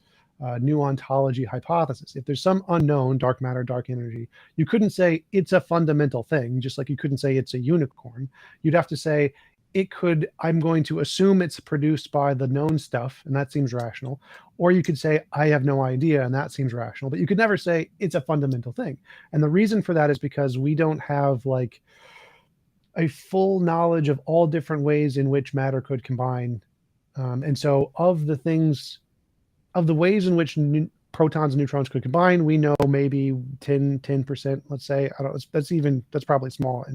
new ontology hypothesis. If there's some unknown, dark matter, dark energy, you couldn't say it's a fundamental thing, just like you couldn't say it's a unicorn. You'd have to say, it could, I'm going to assume it's produced by the known stuff, and that seems rational. Or you could say, I have no idea, and that seems rational. But you could never say it's a fundamental thing. And the reason for that is because we don't have like a full knowledge of all different ways in which matter could combine. And so of the things, of the ways in which protons and neutrons could combine, we know maybe 10%, let's say. I don't know, that's probably small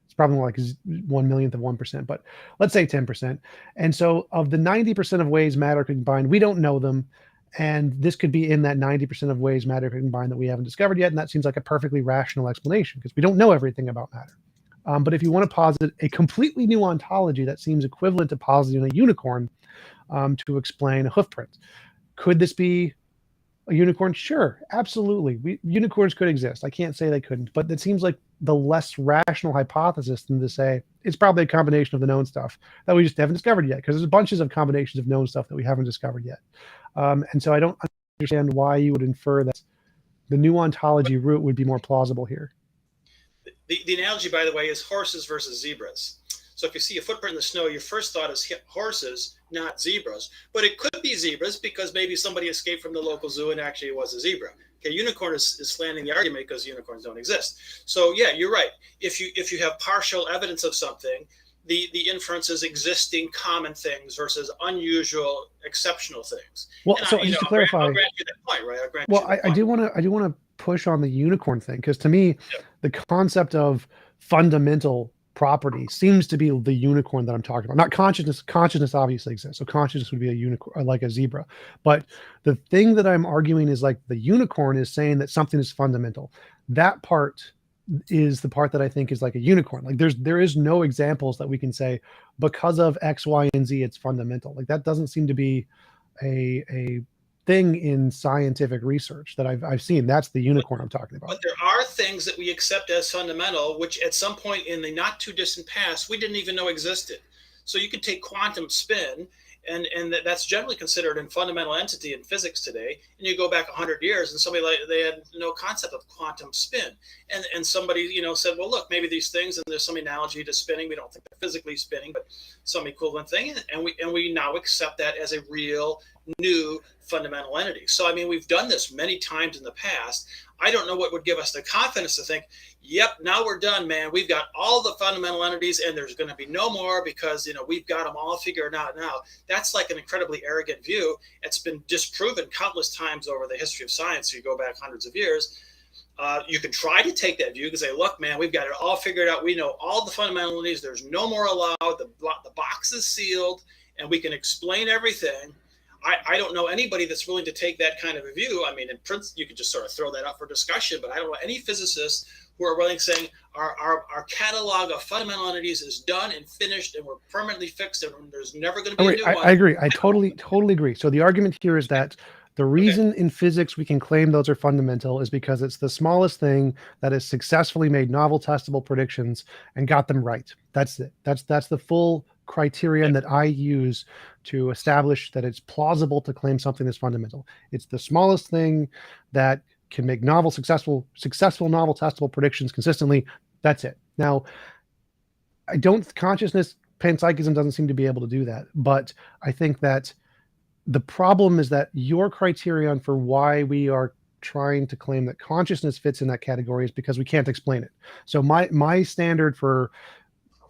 it's probably more like 1/1,000,000th of 1%, but let's say 10%. And so of the 90% of ways matter could combine, we don't know them. And this could be in that 90% of ways matter could combine that we haven't discovered yet. And that seems like a perfectly rational explanation because we don't know everything about matter. But if you want to posit a completely new ontology that seems equivalent to positing a unicorn to explain a hoof print, could this be a unicorn? Sure, absolutely. Unicorns could exist. I can't say they couldn't, but it seems like the less rational hypothesis than to say it's probably a combination of the known stuff that we just haven't discovered yet, because there's bunches of combinations of known stuff that we haven't discovered yet. And so I don't understand why you would infer that the new ontology route would be more plausible here. The analogy, by the way, is horses versus zebras. So if you see a footprint in the snow, your first thought is horses, not zebras. But it could be zebras because maybe somebody escaped from the local zoo and actually it was a zebra. Okay, unicorn is slanting the argument because unicorns don't exist. So yeah, you're right. If you have partial evidence of something, the inference is existing common things versus unusual, exceptional things. Well, and so just to clarify, I'll grant you that point, right? Well, I do want to push on the unicorn thing, because to me, the concept of fundamental property seems to be the unicorn that I'm talking about. Not consciousness. Consciousness obviously exists, so consciousness would be a unicorn, like a zebra. But the thing that I'm arguing is like the unicorn is saying that something is fundamental. That part is the part that I think is like a unicorn. Like there is no examples that we can say because of X, Y, and Z it's fundamental. Like that doesn't seem to be a thing in scientific research that I've seen. That's the unicorn I'm talking about. But there are things that we accept as fundamental, which at some point in the not too distant past, we didn't even know existed. So you could take quantum spin, and that's generally considered a fundamental entity in physics today. And you go back 100 years, and somebody they had no concept of quantum spin, and somebody said, well, look, maybe these things, and there's some analogy to spinning. We don't think they're physically spinning, but some equivalent thing, and we now accept that as a real new fundamental entity. So I mean, we've done this many times in the past. I don't know what would give us the confidence to think, yep, now we're done, man. We've got all the fundamental entities and there's going to be no more because, we've got them all figured out now. That's like an incredibly arrogant view. It's been disproven countless times over the history of science. So you go back hundreds of years. You can try to take that view and say, look, man, we've got it all figured out. We know all the fundamental entities. There's no more allowed. The box is sealed and we can explain everything. I don't know anybody that's willing to take that kind of a view. I mean, in principle, you could just sort of throw that up for discussion, but I don't know any physicists who are willing to say our catalog of fundamental entities is done and finished and we're permanently fixed and there's never going to be a new one. I agree. I totally agree. So the argument here is that the reason in physics we can claim those are fundamental is because it's the smallest thing that has successfully made novel testable predictions and got them right. That's it. That's the full criterion that I use to establish that it's plausible to claim something is fundamental. It's the smallest thing that can make successful novel testable predictions consistently. That's it. Now, consciousness, panpsychism doesn't seem to be able to do that, but I think that the problem is that your criterion for why we are trying to claim that consciousness fits in that category is because we can't explain it. So my standard for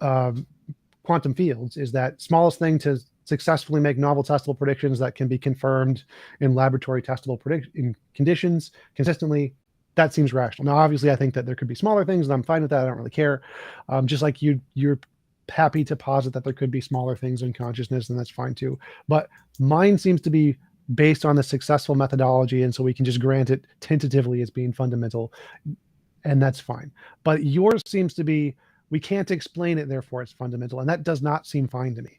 quantum fields is that smallest thing to successfully make novel testable predictions that can be confirmed in laboratory testable in conditions consistently. That seems rational. Now, obviously, I think that there could be smaller things, and I'm fine with that. I don't really care. Just like you're happy to posit that there could be smaller things in consciousness, and that's fine too. But mine seems to be based on the successful methodology, and so we can just grant it tentatively as being fundamental, and that's fine. But yours seems to be, we can't explain it, therefore it's fundamental, and that does not seem fine to me.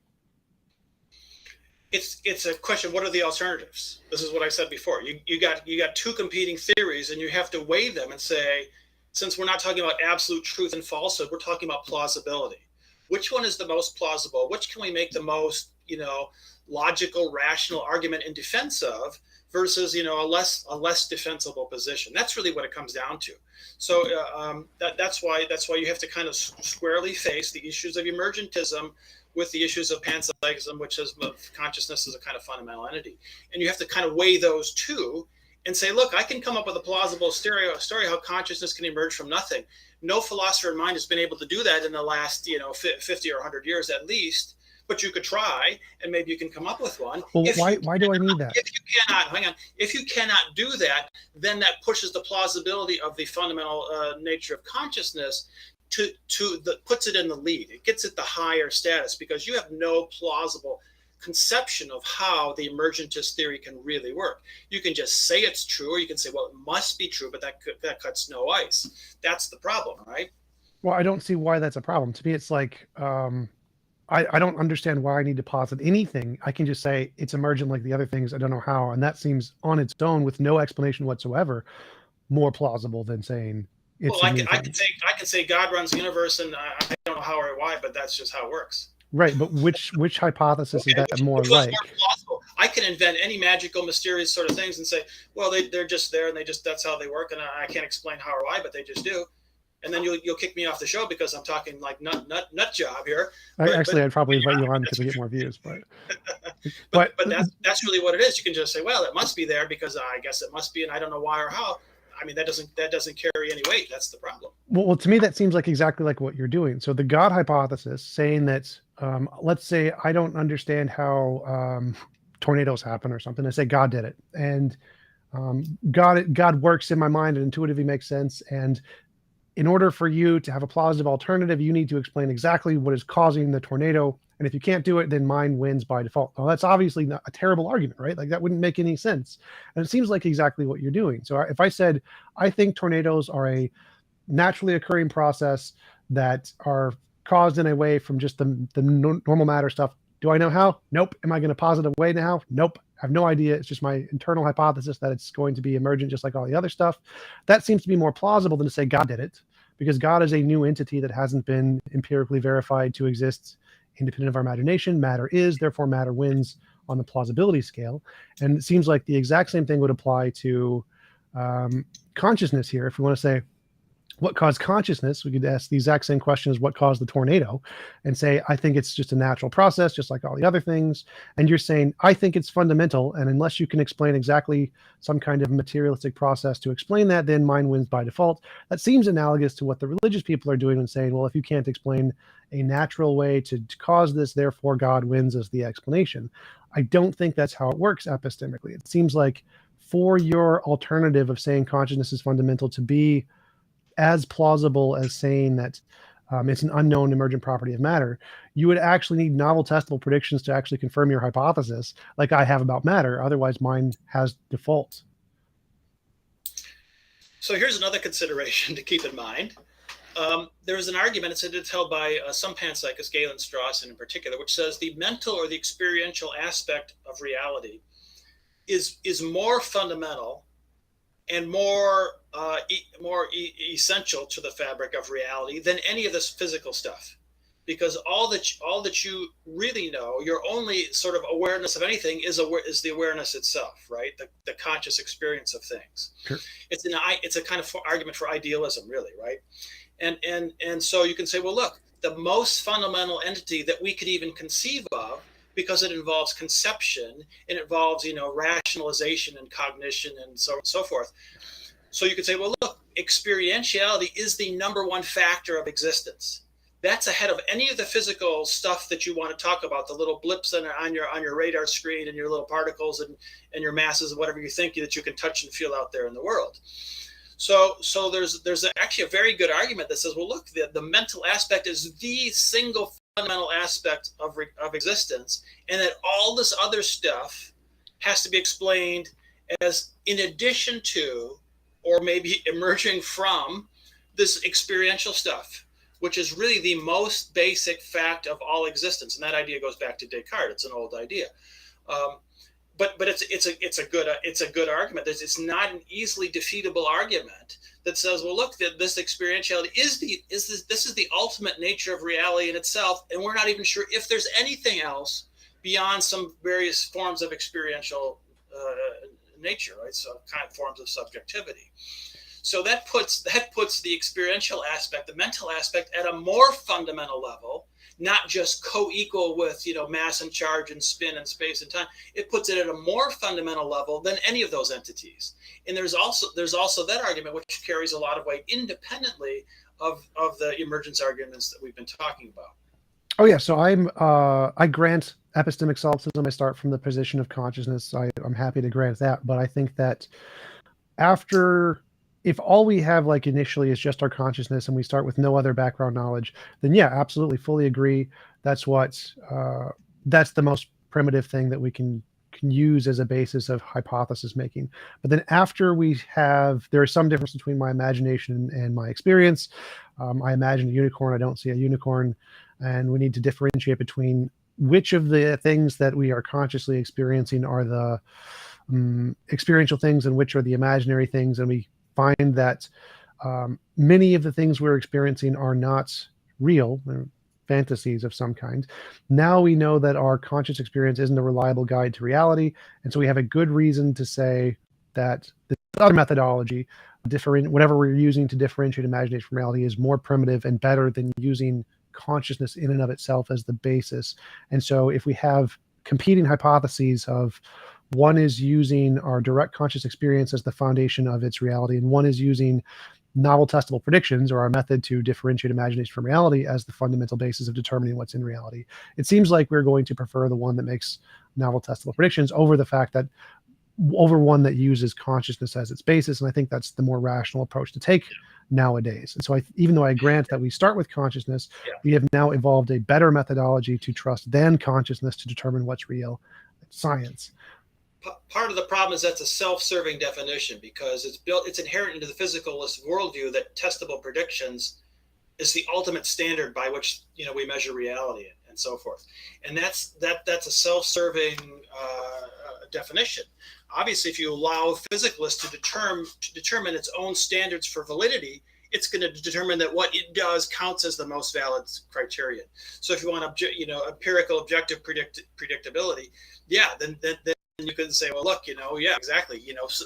It's a question, what are the alternatives? This is what I said before. You got two competing theories, and you have to weigh them and say, since we're not talking about absolute truth and falsehood, we're talking about plausibility. Which one is the most plausible? Which can we make the most, logical, rational argument in defense of, versus, a less defensible position? That's really what it comes down to. So that's why you have to kind of squarely face the issues of emergentism with the issues of panpsychism, which is consciousness as a kind of fundamental entity. And you have to kind of weigh those two and say, look, I can come up with a plausible story how consciousness can emerge from nothing. No philosopher in mind has been able to do that in the last 50 or 100 years at least, but you could try, and maybe you can come up with one. Well, why do I need that? If you cannot do that, then that pushes the plausibility of the fundamental nature of consciousness puts it in the lead. It gets it the higher status, because you have no plausible conception of how the emergentist theory can really work. You can just say it's true, or you can say, well, it must be true, but that cuts no ice. That's the problem, right? Well, I don't see why that's a problem. To me, it's like, I don't understand why I need to posit anything. I can just say it's emergent like the other things. I don't know how. And that seems on its own, with no explanation whatsoever, more plausible than saying it's well, I can say God runs the universe, and I don't know how or why, but that's just how it works. Right, but which hypothesis is that more like? More plausible. I can invent any magical, mysterious sort of things and say, well, they're just there, and that's how they work, and I can't explain how or why, but they just do. And then you'll kick me off the show because I'm talking like nut job here. I'd probably invite you on because we get more views, but that's really what it is. You can just say, well, it must be there because I guess it must be, and I don't know why or how. I mean, that doesn't carry any weight. That's the problem. Well, to me, that seems like exactly like what you're doing. So the God hypothesis, saying that, let's say I don't understand how tornadoes happen or something. I say God did it, and God works in my mind and intuitively makes sense. And in order for you to have a plausible alternative, you need to explain exactly what is causing the tornado. And if you can't do it, then mine wins by default. Well, that's obviously not a terrible argument, right? Like that wouldn't make any sense. And it seems like exactly what you're doing. So if I said, I think tornadoes are a naturally occurring process that are caused in a way from just the normal matter stuff. Do I know how? Nope. Am I going to posit a way now? Nope. I have no idea. It's just my internal hypothesis that it's going to be emergent just like all the other stuff. That seems to be more plausible than to say God did it, because God is a new entity that hasn't been empirically verified to exist independent of our imagination. Matter is, therefore matter wins on the plausibility scale. And it seems like the exact same thing would apply to consciousness here. If we want to say, what caused consciousness? We could ask the exact same question as what caused the tornado and say, I think it's just a natural process, just like all the other things. And you're saying, I think it's fundamental. And unless you can explain exactly some kind of materialistic process to explain that, then mine wins by default. That seems analogous to what the religious people are doing when saying, well, if you can't explain a natural way to cause this, therefore God wins as the explanation. I don't think that's how it works epistemically. It seems like for your alternative of saying consciousness is fundamental to be as plausible as saying that it's an unknown emergent property of matter, you would actually need novel testable predictions to actually confirm your hypothesis, like I have about matter. Otherwise, mine has defaults. So here's another consideration to keep in mind. There is an argument, it's held by some panpsychists, Galen Strawson in particular, which says the mental or the experiential aspect of reality is more fundamental and more essential to the fabric of reality than any of this physical stuff, because all that you really know, your only sort of awareness of anything is the awareness itself, right? The conscious experience of things. Sure. It's a kind of argument for idealism, really, right? And so you can say, well, look, the most fundamental entity that we could even conceive of because it involves conception, and it involves, rationalization and cognition and so forth. So you could say, well, look, experientiality is the number one factor of existence. That's ahead of any of the physical stuff that you want to talk about, the little blips on your radar screen and your little particles and your masses and whatever you think that you can touch and feel out there in the world. So there's actually a very good argument that says, well, look, the mental aspect is the single fundamental aspect of existence, and that all this other stuff has to be explained as in addition to, or maybe emerging from, this experiential stuff, which is really the most basic fact of all existence. And that idea goes back to Descartes. It's an old idea. But it's a good argument. It's not an easily defeatable argument that says, well, look, this experientiality is the ultimate nature of reality in itself, and we're not even sure if there's anything else beyond some various forms of experiential nature, right? So kind of forms of subjectivity. So that puts the experiential aspect, the mental aspect, at a more fundamental level, not just co-equal with, mass and charge and spin and space and time. It puts it at a more fundamental level than any of those entities. And there's also that argument, which carries a lot of weight independently of the emergence arguments that we've been talking about. Oh yeah, so I grant epistemic solipsism. I start from the position of consciousness. I'm happy to grant that, but I think that if all we have like initially is just our consciousness and we start with no other background knowledge, then yeah, absolutely, fully agree. That's the most primitive thing that we can use as a basis of hypothesis making. But then after there is some difference between my imagination and my experience. I imagine a unicorn, I don't see a unicorn, and we need to differentiate between which of the things that we are consciously experiencing are the experiential things and which are the imaginary things. And we find that many of the things we're experiencing are not real, they're fantasies of some kind. Now we know that our conscious experience isn't a reliable guide to reality, and so we have a good reason to say that the other methodology, whatever we're using to differentiate imagination from reality, is more primitive and better than using consciousness in and of itself as the basis. And so if we have competing hypotheses of one is using our direct conscious experience as the foundation of its reality, and one is using novel testable predictions, or our method to differentiate imagination from reality, as the fundamental basis of determining what's in reality, it seems like we're going to prefer the one that makes novel testable predictions over one that uses consciousness as its basis. And I think that's the more rational approach to take nowadays. And so even though I grant that we start with consciousness, we have now evolved a better methodology to trust than consciousness to determine what's real. Science. Part of the problem is that's a self-serving definition, because it's inherent into the physicalist worldview that testable predictions is the ultimate standard by which we measure reality and so forth. And that's a self-serving definition. Obviously, if you allow physicalists to determine its own standards for validity, it's going to determine that what it does counts as the most valid criterion. So if you want empirical objective predictability, then you can say, well, look, yeah, exactly.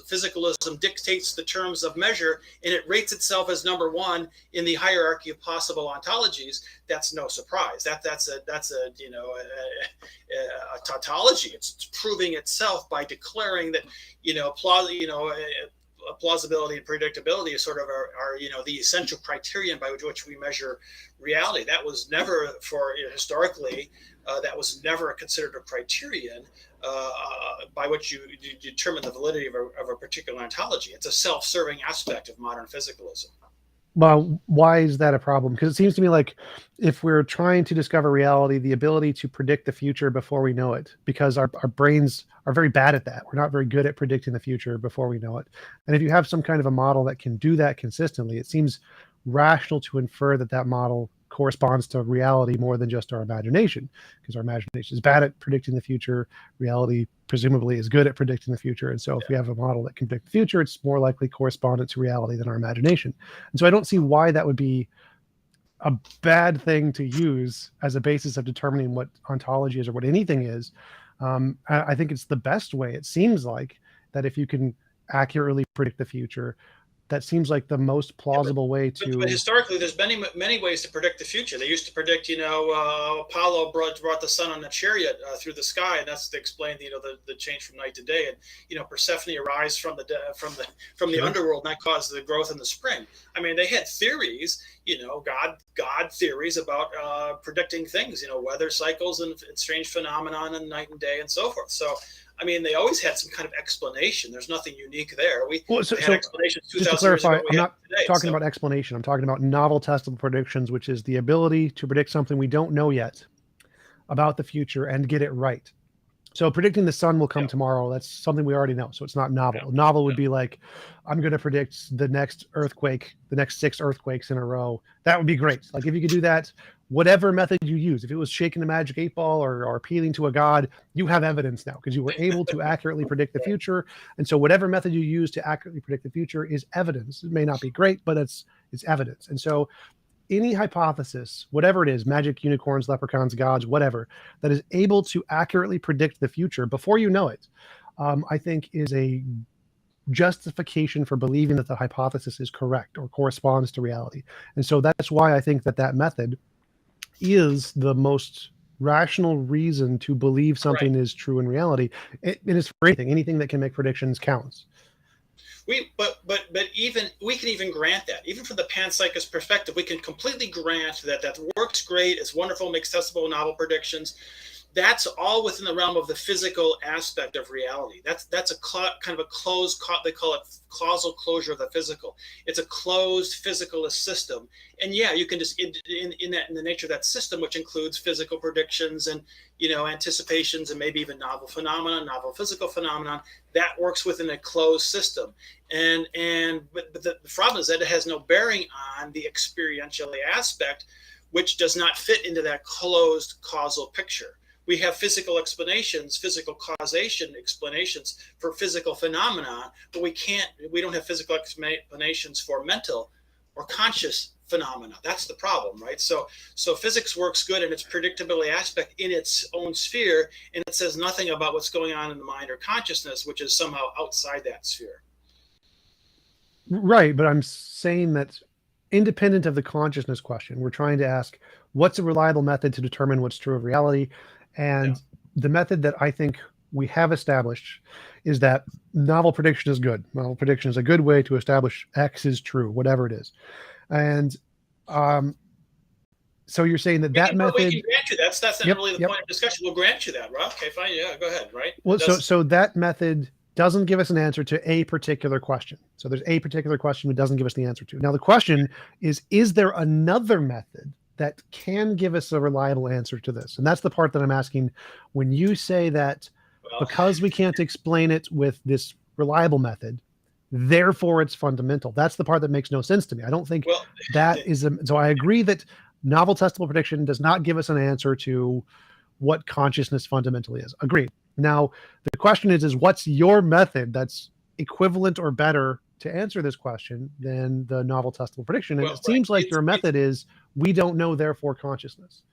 Physicalism dictates the terms of measure, and it rates itself as number one in the hierarchy of possible ontologies. That's no surprise. That's a tautology. It's proving itself by declaring that plausibility and predictability is sort of are the essential criterion by which we measure reality. That was never historically. That was never considered a criterion by which you determine the validity of a particular ontology. It's a self-serving aspect of modern physicalism. Well, why is that a problem? Because it seems to me like if we're trying to discover reality, the ability to predict the future before we know it, because our brains are very bad at that. We're not very good at predicting the future before we know it. And if you have some kind of a model that can do that consistently, it seems rational to infer that model corresponds to reality more than just our imagination, because our imagination is bad at predicting the future. Reality presumably is good at predicting the future. And so if we have a model that can predict the future, it's more likely correspondent to reality than our imagination. And so I don't see why that would be a bad thing to use as a basis of determining what ontology is or what anything is. I think it's the best way. It seems like that if you can accurately predict the future, that seems like the most plausible way to. But historically, there's many ways to predict the future. They used to predict, Apollo brought the sun on a chariot through the sky, and that's to explain, the change from night to day. And Persephone arise from the underworld, and that caused the growth in the spring. I mean, they had theories, God theories about predicting things, weather cycles and strange phenomenon and night and day and so forth. So, I mean, they always had some kind of explanation. There's nothing unique there. So had explanations 2,000 just to clarify, years ago. I'm not talking about explanation. I'm talking about novel testable predictions, which is the ability to predict something we don't know yet about the future and get it right. So predicting the sun will come tomorrow, that's something we already know. So it's not novel. Yeah. Novel would be like, I'm going to predict the next earthquake, the next 6 earthquakes in a row. That would be great. Like if you could do that, whatever method you use, if it was shaking a magic 8-ball or appealing to a god, you have evidence now because you were able to accurately predict the future. And so whatever method you use to accurately predict the future is evidence. It may not be great, but it's evidence. And so any hypothesis, whatever it is, magic, unicorns, leprechauns, gods, whatever, that is able to accurately predict the future before you know it, I think is a justification for believing that the hypothesis is correct or corresponds to reality. And so that's why I think that method is the most rational reason to believe something is true in reality. It is for anything that can make predictions counts. But even we can even grant that, even from the panpsychist perspective, we can completely grant that works great, it's wonderful, makes testable novel predictions. That's all within the realm of the physical aspect of reality. That's a kind of a closed, they call it causal closure of the physical. It's a closed physicalist system. And yeah, you can just in the nature of that system, which includes physical predictions and anticipations and maybe even novel physical phenomenon, that works within a closed system. But the problem is that it has no bearing on the experiential aspect, which does not fit into that closed causal picture. We have physical explanations, physical causation explanations for physical phenomena, but we don't have physical explanations for mental or conscious phenomena. That's the problem, right? So physics works good in its predictability aspect in its own sphere, and it says nothing about what's going on in the mind or consciousness, which is somehow outside that sphere. Right, but I'm saying that independent of the consciousness question, we're trying to ask, what's a reliable method to determine what's true of reality? And the method that I think we have established is that novel prediction is good. Novel prediction is a good way to establish X is true, whatever it is. And so you're saying that method. We can grant you that. That's not really the point of discussion. We'll grant you that, Rob. Okay, fine. Yeah, go ahead. Right. Well, so that method doesn't give us an answer to a particular question. So there's a particular question it doesn't give us the answer to. Now the question is there another method that can give us a reliable answer to this? And that's the part that I'm asking when you say that because we can't explain it with this reliable method, therefore it's fundamental. That's the part that makes no sense to me. I don't think that is so I agree that novel testable prediction does not give us an answer to what consciousness fundamentally is. Agreed. Now, the question is what's your method that's equivalent or better to answer this question than the novel testable prediction? And it seems like your method is we don't know, therefore consciousness.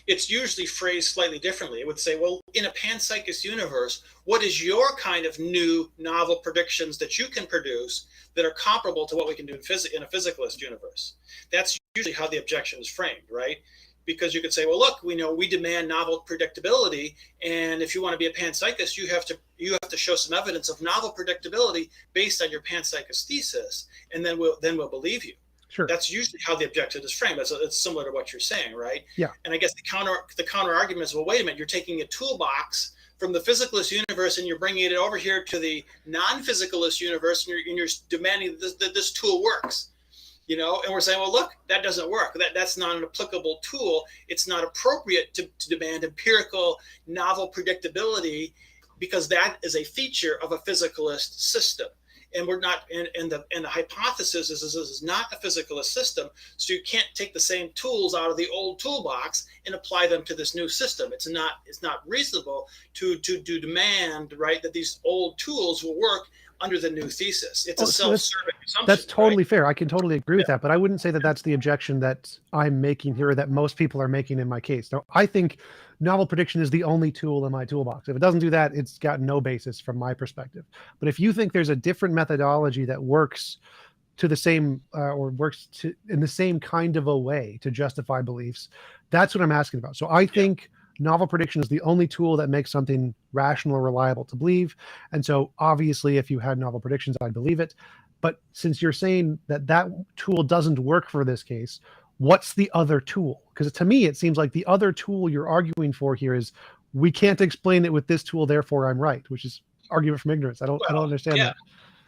It's usually phrased slightly differently. It would say, well, in a panpsychist universe, what is your kind of new novel predictions that you can produce that are comparable to what we can do in a physicalist universe? That's usually how the objection is framed, right? Because you could say, well, look, we demand novel predictability, and if you want to be a panpsychist, you have to show some evidence of novel predictability based on your panpsychist thesis, and then we'll believe you. Sure. That's usually how the objection is framed. It's similar to what you're saying, right? Yeah. And I guess the counter argument is, well, wait a minute, you're taking a toolbox from the physicalist universe and you're bringing it over here to the non-physicalist universe, and you're demanding that this tool works. And we're saying, well, look, that doesn't work. That's not an applicable tool. It's not appropriate to demand empirical novel predictability because that is a feature of a physicalist system. And we're not, and the hypothesis is this is not a physicalist system, so you can't take the same tools out of the old toolbox and apply them to this new system. It's not reasonable to demand, right, that these old tools will work under the new thesis. It's a self-serving assumption. That's totally fair. I can totally agree with that, but I wouldn't say that that's the objection that I'm making here, or that most people are making in my case. Now, I think novel prediction is the only tool in my toolbox. If it doesn't do that, it's got no basis from my perspective. But if you think there's a different methodology that works to the same or works in the same kind of a way to justify beliefs. That's what I'm asking about. So I think novel prediction is the only tool that makes something rational or reliable to believe. And so obviously, if you had novel predictions, I'd believe it. But since you're saying that that tool doesn't work for this case, what's the other tool? Because to me, it seems like the other tool you're arguing for here is we can't explain it with this tool, therefore I'm right, which is argument from ignorance. I don't understand that.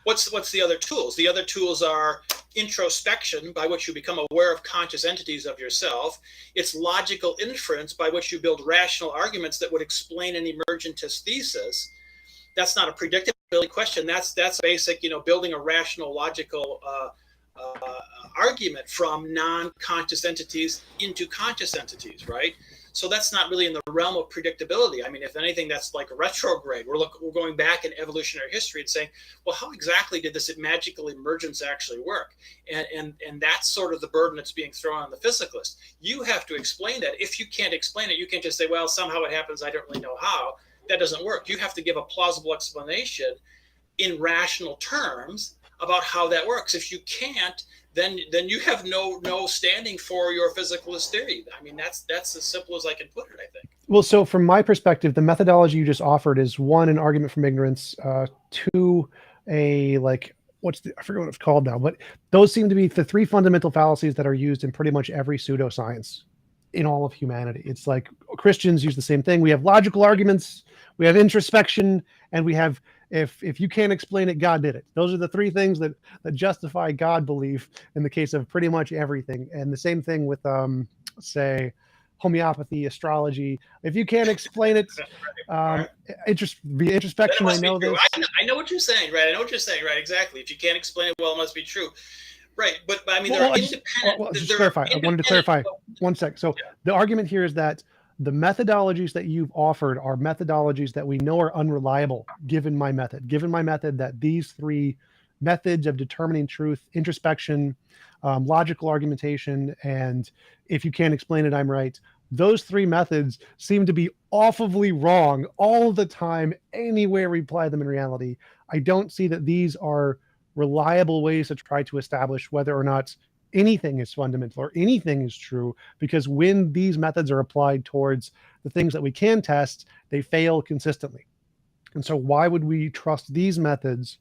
What's the other tools? The other tools are introspection, by which you become aware of conscious entities of yourself. It's logical inference, by which you build rational arguments that would explain an emergentist thesis. That's not a predictability question. That's basic, building a rational, logical argument from non-conscious entities into conscious entities, right? So that's not really in the realm of predictability. I mean, if anything, that's like a retrograde. We're going back in evolutionary history and saying, well, how exactly did this magical emergence actually work? And that's sort of the burden that's being thrown on the physicalist. You have to explain that. If you can't explain it, you can't just say, well, somehow it happens, I don't really know how. That doesn't work. You have to give a plausible explanation in rational terms about how that works. If you can't, then you have no standing for your physicalist theory. I mean, that's as simple as I can put it, I think. Well, so from my perspective, the methodology you just offered is one, an argument from ignorance, two, I forget what it's called now, but those seem to be the three fundamental fallacies that are used in pretty much every pseudoscience in all of humanity. It's like Christians use the same thing. We have logical arguments, we have introspection, and we have if you can't explain it, God did it. Those are the three things that justify God belief in the case of pretty much everything. And the same thing with say homeopathy, astrology. If you can't explain it, introspection, I know this. I know what you're saying, right? I know what you're saying, right? Exactly. If you can't explain it, well, it must be true. Right, but I mean, just clarify. I wanted to clarify 1 sec. So the argument here is that the methodologies that you've offered are methodologies that we know are unreliable, given my method. Given my method, that these three methods of determining truth, introspection, logical argumentation, and if you can't explain it, I'm right. Those three methods seem to be awfully wrong all the time, anywhere we apply them in reality. I don't see that these are reliable ways to try to establish whether or not anything is fundamental or anything is true, because when these methods are applied towards the things that we can test, they fail consistently. And so why would we trust these methods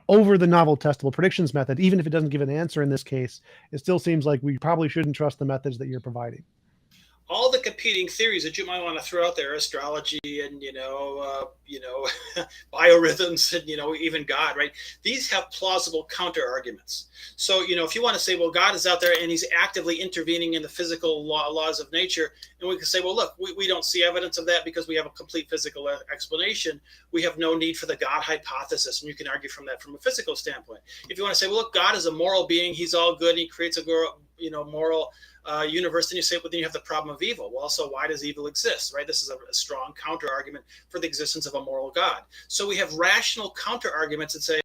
over the novel testable predictions method? Even if it doesn't give an answer in this case, it still seems like we probably shouldn't trust the methods that you're providing. All the competing theories that you might want to throw out there, astrology and biorhythms and even God, right? These have plausible counter arguments. So if you want to say, well, God is out there and he's actively intervening in the physical laws of nature, and we can say, well, look, we don't see evidence of that because we have a complete physical explanation. We have no need for the God hypothesis, and you can argue from that from a physical standpoint. If you want to say, well, look, God is a moral being, he's all good, and he creates a moral universe, then you say, well, then you have the problem of evil. Well, so why does evil exist, right? This is a strong counter argument for the existence of a moral God. So we have rational counter arguments that say,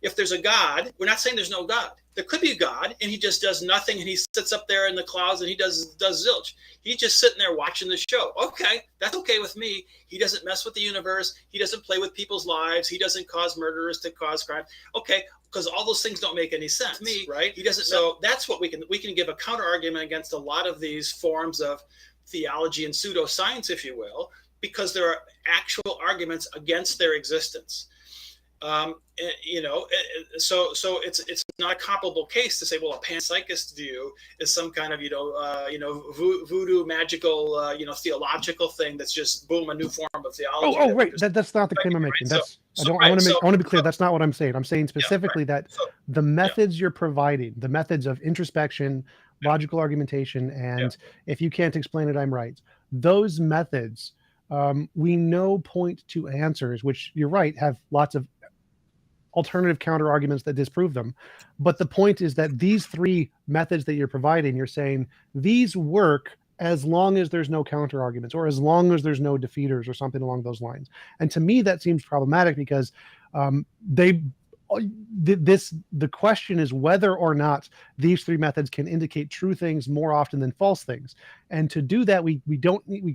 if there's a God, we're not saying there's no God. There could be a God, and he just does nothing, and he sits up there in the clouds, and he does zilch. He's just sitting there watching the show. Okay, that's okay with me. He doesn't mess with the universe. He doesn't play with people's lives. He doesn't cause murderers to cause crime. Okay, because all those things don't make any sense, right? He doesn't. So that's what we can give a counter argument against a lot of these forms of theology and pseudoscience, if you will, because there are actual arguments against their existence. So it's not a comparable case to say, well, a panpsychist view is some kind of voodoo magical theological thing that's just boom, a new form of theology. Oh right, that's not the claim I'm making. That's I want to be clear. That's not what I'm saying. I'm saying specifically that the methods you're providing, the methods of introspection, logical argumentation, and if you can't explain it, I'm right. Those methods, we know, point to answers, which you're right, have lots of alternative counter arguments that disprove them. But the point is that these three methods that you're providing, you're saying these work as long as there's no counter arguments, or as long as there's no defeaters or something along those lines. And to me, that seems problematic because the question is whether or not these three methods can indicate true things more often than false things. And to do that, we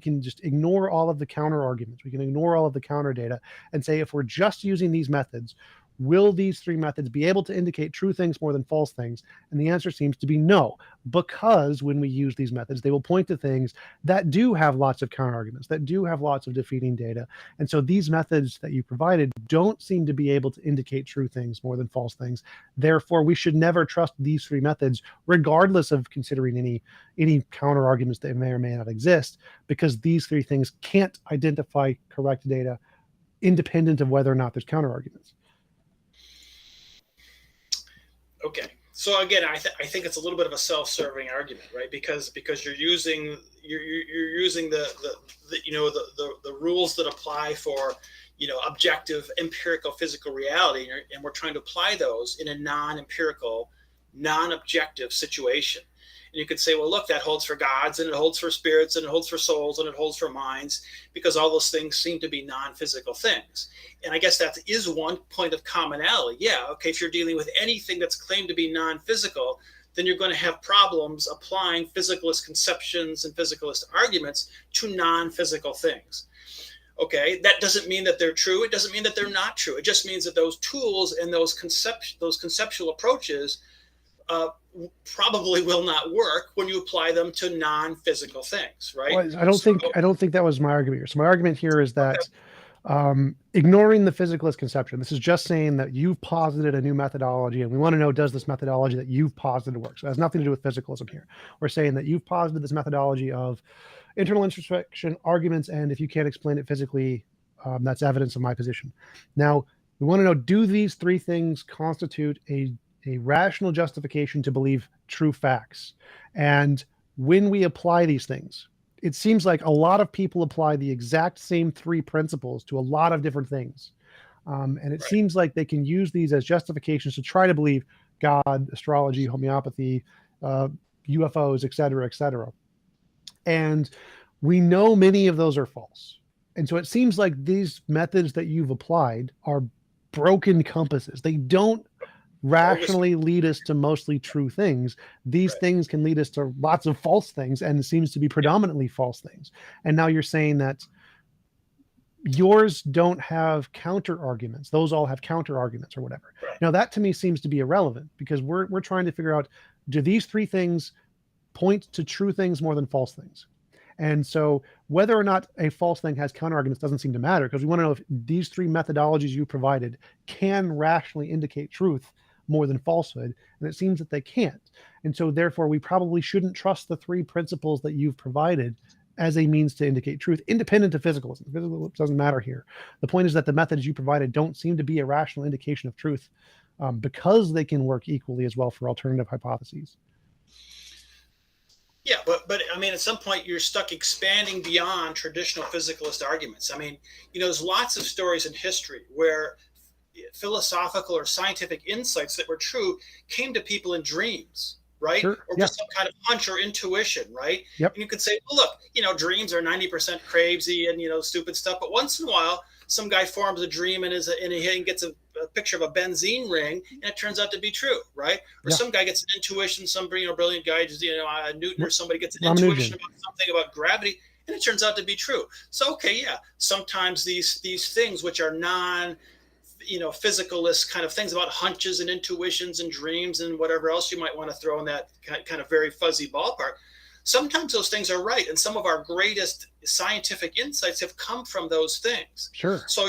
can just ignore all of the counter arguments. We can ignore all of the counter data and say, if we're just using these methods, will these three methods be able to indicate true things more than false things? And the answer seems to be no, because when we use these methods, they will point to things that do have lots of counterarguments, that do have lots of defeating data. And so these methods that you provided don't seem to be able to indicate true things more than false things. Therefore, we should never trust these three methods, regardless of considering any counterarguments that may or may not exist, because these three things can't identify correct data independent of whether or not there's counterarguments. Okay, so again, I think it's a little bit of a self-serving argument, right? Because you're using the rules that apply for objective empirical physical reality, and we're trying to apply those in a non-empirical, non-objective situation. And you could say, well, look, that holds for gods, and it holds for spirits, and it holds for souls, and it holds for minds, because all those things seem to be non-physical things. And I guess that is one point of commonality. Yeah, okay, if you're dealing with anything that's claimed to be non-physical, then you're going to have problems applying physicalist conceptions and physicalist arguments to non-physical things. Okay, that doesn't mean that they're true. It doesn't mean that they're not true. It just means that those tools and those conceptual approaches probably will not work when you apply them to non-physical things, right? Well, I don't think that was my argument here. So my argument here is that ignoring the physicalist conception, this is just saying that you've posited a new methodology, and we want to know, does this methodology that you've posited work? So it has nothing to do with physicalism here. We're saying that you've posited this methodology of internal introspection, arguments, and if you can't explain it physically, that's evidence of my position. Now, we want to know, do these three things constitute a rational justification to believe true facts? And when we apply these things, it seems like a lot of people apply the exact same three principles to a lot of different things. And it seems like they can use these as justifications to try to believe God, astrology, homeopathy, UFOs, et cetera, et cetera. And we know many of those are false. And so it seems like these methods that you've applied are broken compasses. They don't rationally lead us to mostly true things. These things can lead us to lots of false things, and it seems to be predominantly false things. And now you're saying that yours don't have counter arguments. Those all have counter arguments or whatever. Right. Now that to me seems to be irrelevant, because we're trying to figure out, do these three things point to true things more than false things? And so whether or not a false thing has counter arguments doesn't seem to matter, because we want to know if these three methodologies you provided can rationally indicate truth more than falsehood, and it seems that they can't. And so therefore we probably shouldn't trust the three principles that you've provided as a means to indicate truth, independent of physicalism. Physicalism doesn't matter here. The point is that the methods you provided don't seem to be a rational indication of truth, because they can work equally as well for alternative hypotheses. Yeah, but I mean, at some point you're stuck expanding beyond traditional physicalist arguments. I mean, there's lots of stories in history where philosophical or scientific insights that were true came to people in dreams, right? Sure. Or just some kind of hunch or intuition, right? Yep. And you could say, well, look, dreams are 90% crazy and, stupid stuff. But once in a while, some guy forms a dream and he gets a picture of a benzene ring, and it turns out to be true, right? Or some guy gets an intuition, some brilliant guy, Newton or somebody gets an intuition about something about gravity, and it turns out to be true. So, okay, yeah, sometimes these things which are physicalist kind of things about hunches and intuitions and dreams and whatever else you might want to throw in that kind of very fuzzy ballpark, sometimes those things are right, and some of our greatest scientific insights have come from those things. Sure. So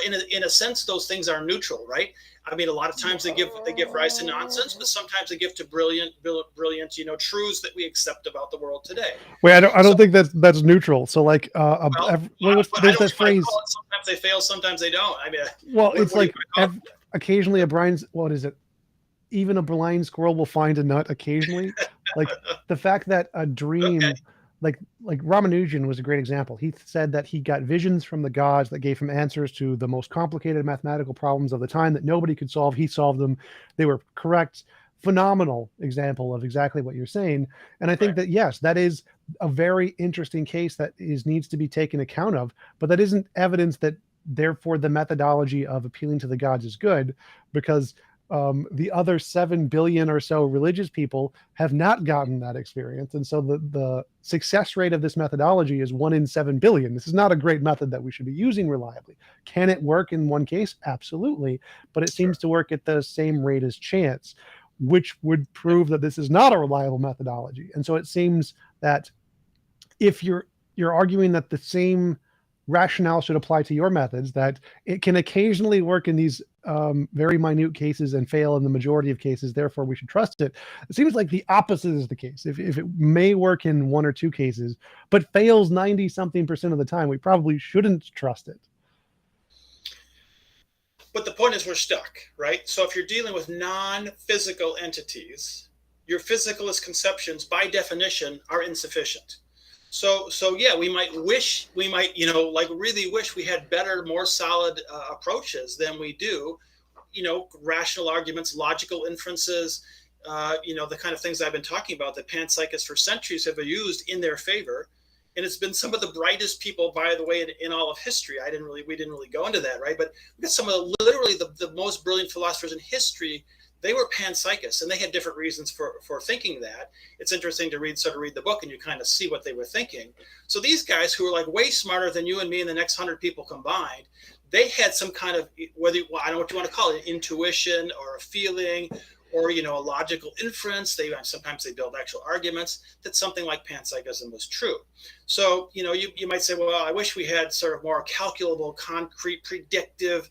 in a sense, those things are neutral, right? I mean, a lot of times they give rise to nonsense, but sometimes they give to brilliant, truths that we accept about the world today. Wait, I don't think that's neutral. So like, there's that phrase. Sometimes they fail, sometimes they don't. I mean, it's like occasionally even a blind squirrel will find a nut occasionally. Like the fact that a dream, like Ramanujan was a great example. He said that he got visions from the gods that gave him answers to the most complicated mathematical problems of the time that nobody could solve. He solved them. They were correct. Phenomenal example of exactly what you're saying. And I think that, yes, that is a very interesting case that needs to be taken account of, but that isn't evidence that therefore the methodology of appealing to the gods is good, because The other 7 billion or so religious people have not gotten that experience. And so the success rate of this methodology is 1 in 7 billion. This is not a great method that we should be using reliably. Can it work in one case? Absolutely. But it seems to work at the same rate as chance, which would prove that this is not a reliable methodology. And so it seems that if you're arguing that the same rationale should apply to your methods, that it can occasionally work in these very minute cases and fail in the majority of cases, therefore we should trust it. It seems like the opposite is the case. If it may work in 1 or 2 cases, but fails 90-something% of the time, we probably shouldn't trust it. But the point is we're stuck, right? So if you're dealing with non-physical entities, your physicalist conceptions by definition are insufficient. So yeah, we might, really wish we had better, more solid approaches than we do. Rational arguments, logical inferences, the kind of things I've been talking about that panpsychists for centuries have used in their favor. And it's been some of the brightest people, by the way, in all of history. We didn't really go into that, right? But we got some of literally the most brilliant philosophers in history. They were panpsychists, and they had different reasons for thinking that. It's interesting to read the book, and you kind of see what they were thinking. So these guys who were like way smarter than you and me and the next 100 people combined, they had some kind of, I don't know what you want to call it, intuition or a feeling or, a logical inference. Sometimes they build actual arguments that something like panpsychism was true. So, you might say, well, I wish we had sort of more calculable, concrete, predictive,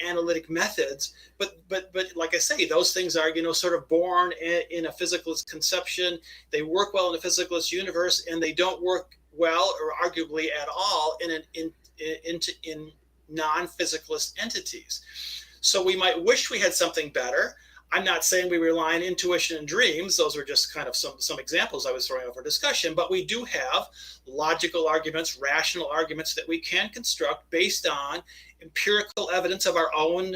analytic methods. But like I say, those things are, sort of born in a physicalist conception. They work well in a physicalist universe, and they don't work well or arguably at all in non-physicalist entities. So we might wish we had something better. I'm not saying we rely on intuition and dreams. Those are just kind of some examples I was throwing out for discussion. But we do have logical arguments, rational arguments that we can construct based on empirical evidence of our own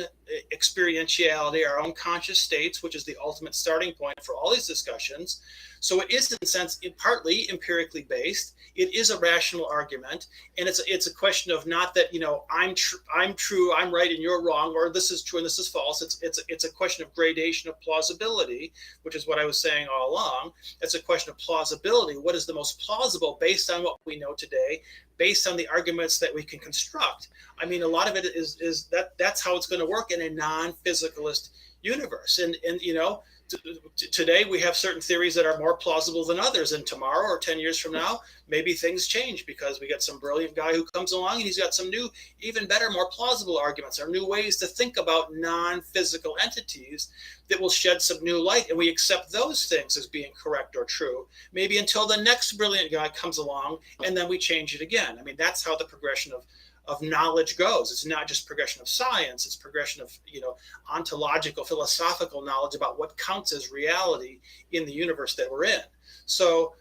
experientiality, our own conscious states, which is the ultimate starting point for all these discussions. So it is, in a sense, partly empirically based. It is a rational argument, and it's a question of not that I'm true, I'm right, and you're wrong, or this is true and this is false. It's a question of gradation of plausibility, which is what I was saying all along. It's a question of plausibility. What is the most plausible based on what we know today, based on the arguments that we can construct? I mean, a lot of it is that's how it's going to work in a non-physicalist universe, and today we have certain theories that are more plausible than others, and tomorrow or 10 years from now, maybe things change because we get some brilliant guy who comes along and he's got some new, even better, more plausible arguments or new ways to think about non-physical entities that will shed some new light, and we accept those things as being correct or true, maybe until the next brilliant guy comes along, and then we change it again. I mean, that's how the progression of knowledge goes. It's not just progression of science, it's progression of ontological, philosophical knowledge about what counts as reality in the universe that we're in. So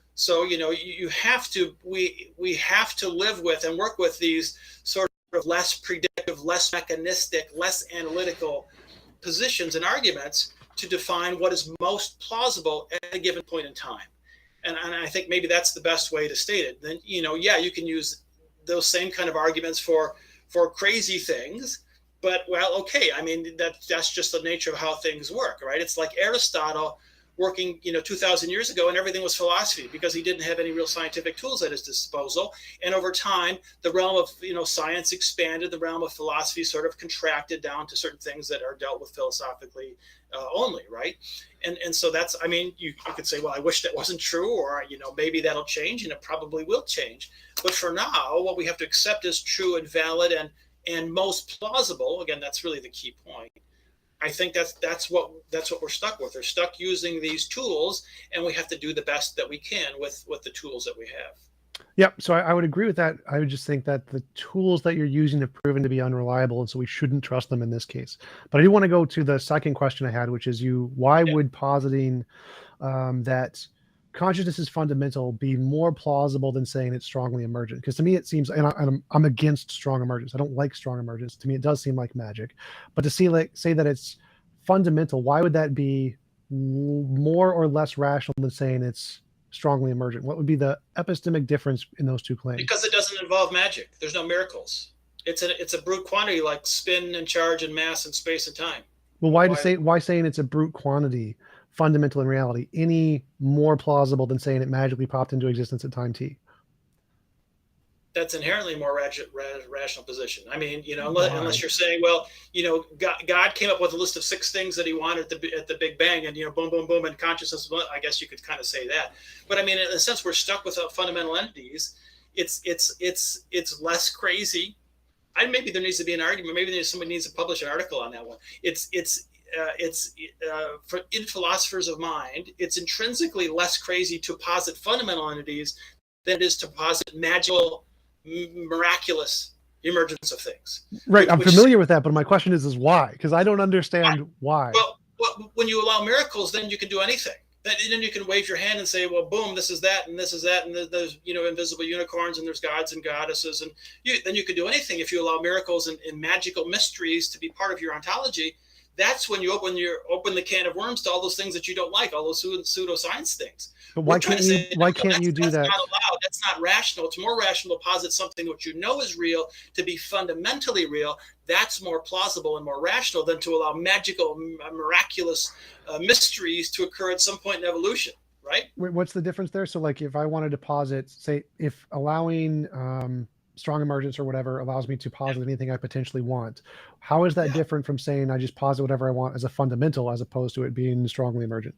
you have to, we have to live with and work with these sort of less predictive, less mechanistic, less analytical positions and arguments to define what is most plausible at a given point in time. And I think maybe that's the best way to state it. Then you can use those same kind of arguments for crazy things, but well, okay. I mean, that's just the nature of how things work, right? It's like Aristotle working, 2,000 years ago, and everything was philosophy because he didn't have any real scientific tools at his disposal. And over time, the realm of, science expanded, the realm of philosophy sort of contracted down to certain things that are dealt with philosophically only, right? And so that's, I mean, you could say, well, I wish that wasn't true, or, maybe that'll change, and it probably will change. But for now, what we have to accept as true and valid and most plausible, again, that's really the key point. I think that's what we're stuck with. We're stuck using these tools, and we have to do the best that we can with the tools that we have. Yep. So I would agree with that. I would just think that the tools that you're using have proven to be unreliable, and so we shouldn't trust them in this case. But I do want to go to the second question I had, which is why would positing that consciousness is fundamental be more plausible than saying it's strongly emergent? Because to me it seems, and I'm against strong emergence. I don't like strong emergence. To me it does seem like magic. But to say that it's fundamental, why would that be more or less rational than saying it's strongly emergent? What would be the epistemic difference in those two claims? Because it doesn't involve magic. There's no miracles. It's a brute quantity like spin and charge and mass and space and time. Well, why saying it's a brute quantity, fundamental in reality, any more plausible than saying it magically popped into existence at time t? That's inherently a more rational position. I mean, Why? unless you're saying, well, God came up with a list of 6 things that he wanted at the Big Bang, and boom, boom, boom, and consciousness. I guess you could kind of say that. But I mean, in a sense, we're stuck with fundamental entities. It's less crazy. Maybe there needs to be an argument. Maybe somebody needs to publish an article on that one. For in philosophers of mind, it's intrinsically less crazy to posit fundamental entities than it is to posit magical, miraculous emergence of things. Right. I'm familiar with that, but my question is why? Because I don't understand why. Well, when you allow miracles, then you can do anything. Then you can wave your hand and say, well, boom, this is that, and this is that, and there's invisible unicorns, and there's gods and goddesses, and then you can do anything if you allow miracles and magical mysteries to be part of your ontology. That's when you open the can of worms to all those things that you don't like, all those pseudoscience things. But why can't you do that? That's not allowed. That's not rational. It's more rational to posit something which you know is real to be fundamentally real. That's more plausible and more rational than to allow magical, miraculous mysteries to occur at some point in evolution, right? What's the difference there? So, like, if I wanted to posit, say, if allowing strong emergence or whatever allows me to posit anything I potentially want, how is that different from saying I just posit whatever I want as a fundamental, as opposed to it being strongly emergent?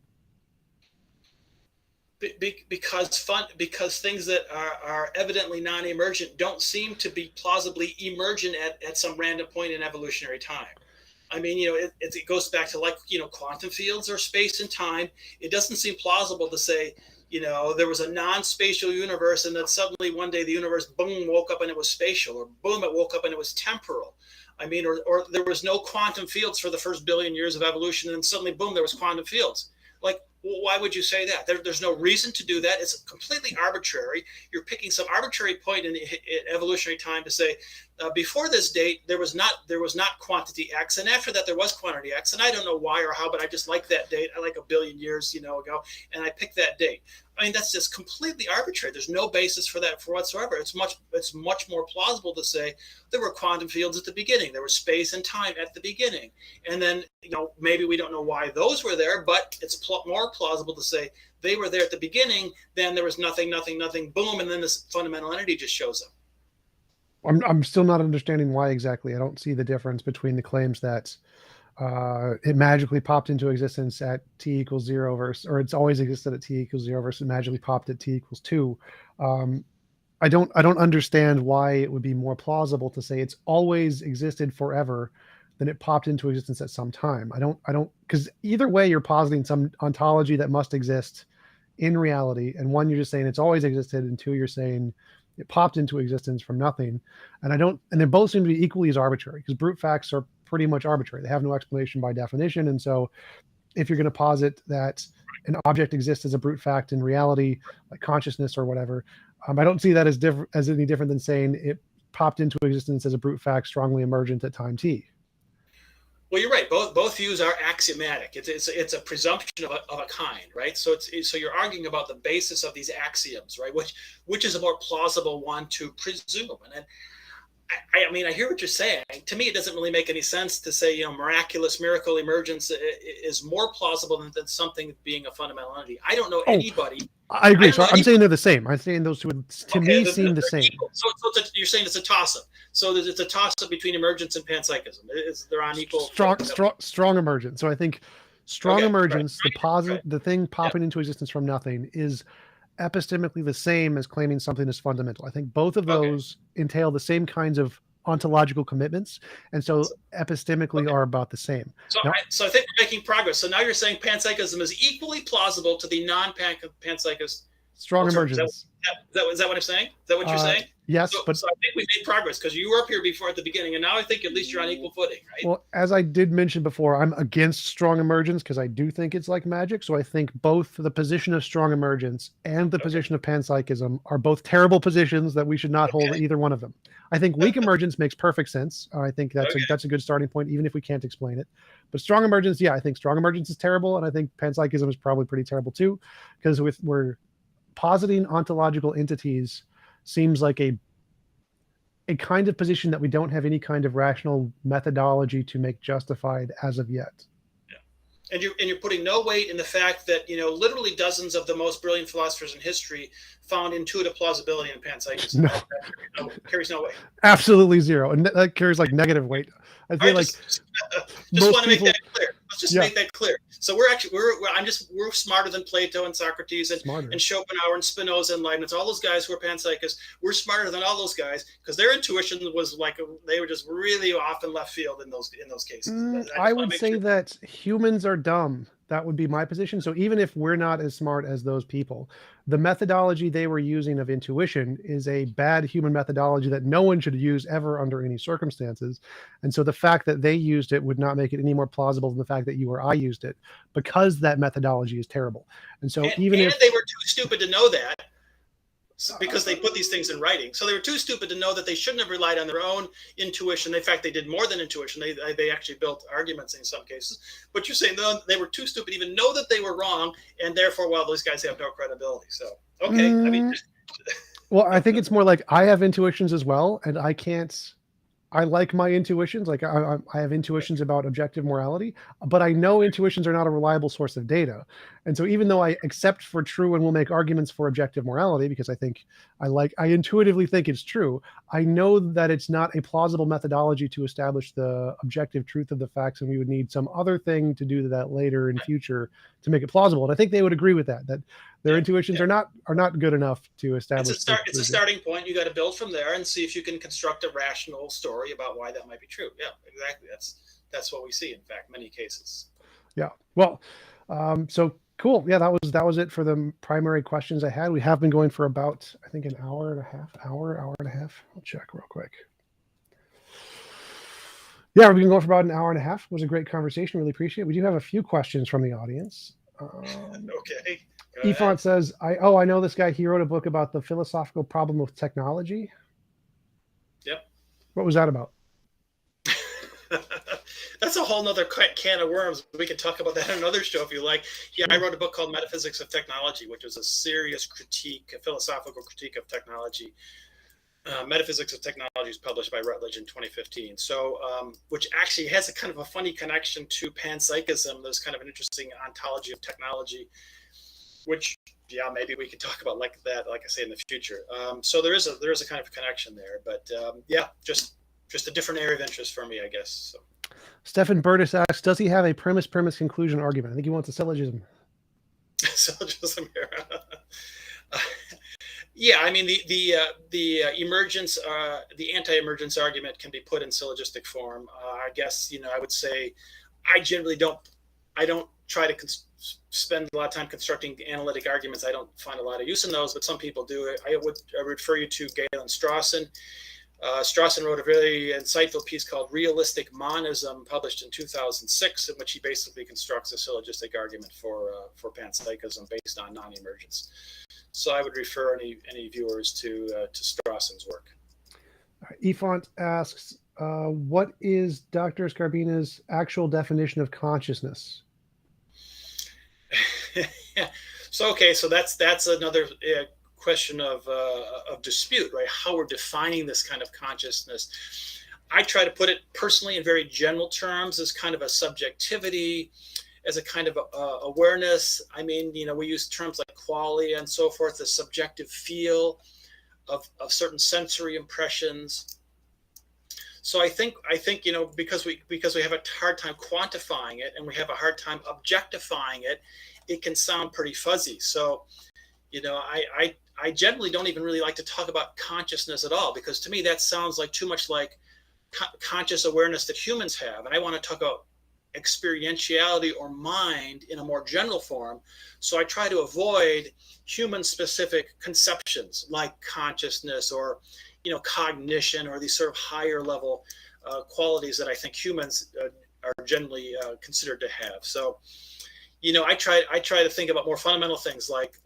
Because things that are evidently non-emergent don't seem to be plausibly emergent at some random point in evolutionary time. I mean, it goes back to, like, quantum fields or space and time. It doesn't seem plausible to say, there was a non-spatial universe, and then suddenly one day the universe, boom, woke up and it was spatial, or boom, it woke up and it was temporal. I mean, or there was no quantum fields for the first billion years of evolution, and suddenly, boom, there was quantum fields. Like, why would you say that? There's no reason to do that. It's completely arbitrary. You're picking some arbitrary point in evolutionary time to say, before this date, there was not quantity X, and after that there was quantity X, and I don't know why or how, but I just like that date. I like a billion years, ago, and I picked that date. I mean, that's just completely arbitrary. There's no basis for that whatsoever. It's much more plausible to say there were quantum fields at the beginning. There was space and time at the beginning, and then maybe we don't know why those were there, but it's more plausible to say they were there at the beginning. Then there was nothing, boom, and then this fundamental entity just shows up. I'm still not understanding why exactly. I don't see the difference between the claims that it magically popped into existence at t equals 0 or it's always existed at t equals 0 versus magically popped at t equals 2. I don't understand why it would be more plausible to say it's always existed forever than it popped into existence at some time. I don't because either way you're positing some ontology that must exist in reality, and one, you're just saying it's always existed, and two, you're saying it popped into existence from nothing. And they both seem to be equally as arbitrary, because brute facts are pretty much arbitrary. They have no explanation by definition. And so if you're going to posit that an object exists as a brute fact in reality, like consciousness or whatever, I don't see that as any different than saying it popped into existence as a brute fact strongly emergent at time t. Well, you're right. Both views are axiomatic. It's a presumption of a kind, right? So you're arguing about the basis of these axioms, right? Which is a more plausible one to presume. And I mean, I hear what you're saying. To me, it doesn't really make any sense to say, miracle emergence is more plausible than something being a fundamental entity. I don't know anybody. I agree. So I'm saying they're the same. I'm saying those two would, to me, seem the same. So you're saying it's a toss-up. So it's a toss-up between emergence and panpsychism. They're on equal. Strong emergence. So I think strong emergence, the thing popping into existence from nothing, is epistemically the same as claiming something is fundamental. I think both of those entail the same kinds of ontological commitments, and so epistemically are about the same. So I think we're making progress. So now you're saying panpsychism is equally plausible to the non-panpsychist strong emergence. Is that what I'm saying? Is that what you're saying? Yes, so I think we made progress, because you were up here before at the beginning, and now I think at least you're on equal footing, right? Well, as I did mention before, I'm against strong emergence because I do think it's like magic. So I think both the position of strong emergence and the position of panpsychism are both terrible positions that we should not hold either one of them. I think weak emergence makes perfect sense. I think that's a good starting point, even if we can't explain it. But strong emergence, I think strong emergence is terrible, and I think panpsychism is probably pretty terrible too, because we're positing ontological entities seems like a kind of position that we don't have any kind of rational methodology to make justified as of yet. And you're putting no weight in the fact that, you know, literally dozens of the most brilliant philosophers in history found intuitive plausibility in panpsychism. No. That carries no weight. Absolutely zero, and that carries like negative weight. I feel like just want to make that clear. Let's just make that clear. So we're smarter than Plato and Socrates and Schopenhauer and Spinoza and Leibniz, all those guys who are panpsychists. We're smarter than all those guys because their intuition was like they were just really off in left field in those cases. I would say that humans are dumb. That would be my position. So even if we're not as smart as those people, the methodology they were using of intuition is a bad human methodology that no one should use ever under any circumstances. And so the fact that they used it would not make it any more plausible than the fact that you or I used it, because that methodology is terrible. And so if they were too stupid to know that, because they put these things in writing. So they were too stupid to know that they shouldn't have relied on their own intuition. In fact, they did more than intuition. They actually built arguments in some cases. But you're saying they were too stupid to even know that they were wrong, and therefore, well, those guys have no credibility. So, okay. I mean, well, I think it's more like I have intuitions as well, and I like my intuitions. Like I have intuitions about objective morality, but I know intuitions are not a reliable source of data. And so even though I accept for true and will make arguments for objective morality, because I intuitively think it's true, I know that it's not a plausible methodology to establish the objective truth of the facts. And we would need some other thing to do that later in future to make it plausible. And I think they would agree with that their intuitions are not good enough to establish. It's a starting point. You got to build from there and see if you can construct a rational story about why that might be true. Yeah, exactly. That's what we see, in fact, many cases. Yeah. Well, so cool. Yeah, that was it for the primary questions I had. We have been going for about, I think, an hour and a half. I'll check real quick. Yeah, we've been going for about an hour and a half. It was a great conversation. Really appreciate it. We do have a few questions from the audience. Okay. Efont says, I know this guy. He wrote a book about the philosophical problem of technology. Yep. What was that about? That's a whole nother can of worms. We can talk about that in another show if you like. Yeah, I wrote a book called Metaphysics of Technology, which was a serious critique, a philosophical critique of technology. Metaphysics of Technology is published by Routledge in 2015. So, which actually has a kind of a funny connection to panpsychism. There's kind of an interesting ontology of technology, which, yeah, maybe we could talk about like that, like I say, in the future. So there is a kind of connection there, but yeah, just a different area of interest for me, I guess. So. Stefan Burtis asks, does he have a premise conclusion argument? I think he wants a syllogism. Syllogism here. Yeah, I mean the emergence, the anti-emergence argument can be put in syllogistic form. I guess, you know, I would say I generally don't try to spend a lot of time constructing analytic arguments. I don't find a lot of use in those, but some people do. I would refer you to Galen Strawson. Strawson wrote a very insightful piece called Realistic Monism, published in 2006, in which he basically constructs a syllogistic argument for panpsychism based on non-emergence. So I would refer any viewers to Strawson's work. Efont asks, what is Dr. Skrbina's actual definition of consciousness? So that's another question of dispute, right? How we're defining this kind of consciousness. I try to put it personally in very general terms as kind of a subjectivity, as a kind of awareness. I mean, you know, we use terms like qualia and so forth, the subjective feel of certain sensory impressions. So I think you know, because we have a hard time quantifying it and we have a hard time objectifying it, it can sound pretty fuzzy. So, you know, I generally don't even really like to talk about consciousness at all, because to me that sounds like too much like conscious awareness that humans have, and I want to talk about experientiality or mind in a more general form. So I try to avoid human-specific conceptions like consciousness or, you know, cognition, or these sort of higher level qualities that I think humans are generally considered to have. So, you know, I try to think about more fundamental things like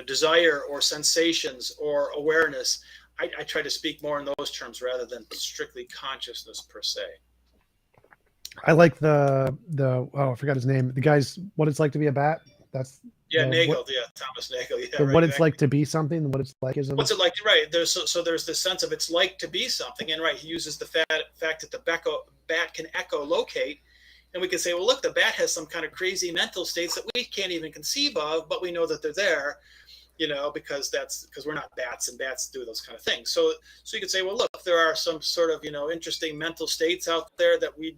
desire or sensations or awareness. I try to speak more in those terms rather than strictly consciousness per se. I like the I forgot his name. The guy's What It's Like to Be a Bat. That's Yeah, what Nagel. Yeah, Thomas Nagel. Yeah, the right. what it's Exactly. like to be something, what it's like is What's it like? Right. There's this sense of it's like to be something, and right. He uses the fact that the bat can echolocate, and we can say, well, look, the bat has some kind of crazy mental states that we can't even conceive of, but we know that they're there, because we're not bats, and bats do those kind of things. So you could say, well, look, there are some sort of interesting mental states out there that we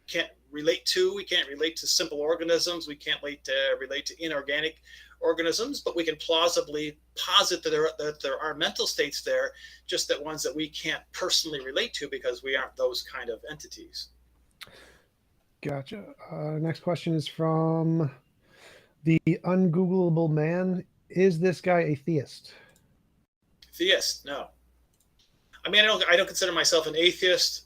can't relate to. We can't relate to simple organisms. We can't relate to inorganic organisms, but we can plausibly posit that there are mental states there, just that ones that we can't personally relate to because we aren't those kind of entities. Gotcha. Next question is from the ungoogleable man. Is this guy a theist? Theist? No. I mean, I don't consider myself an atheist.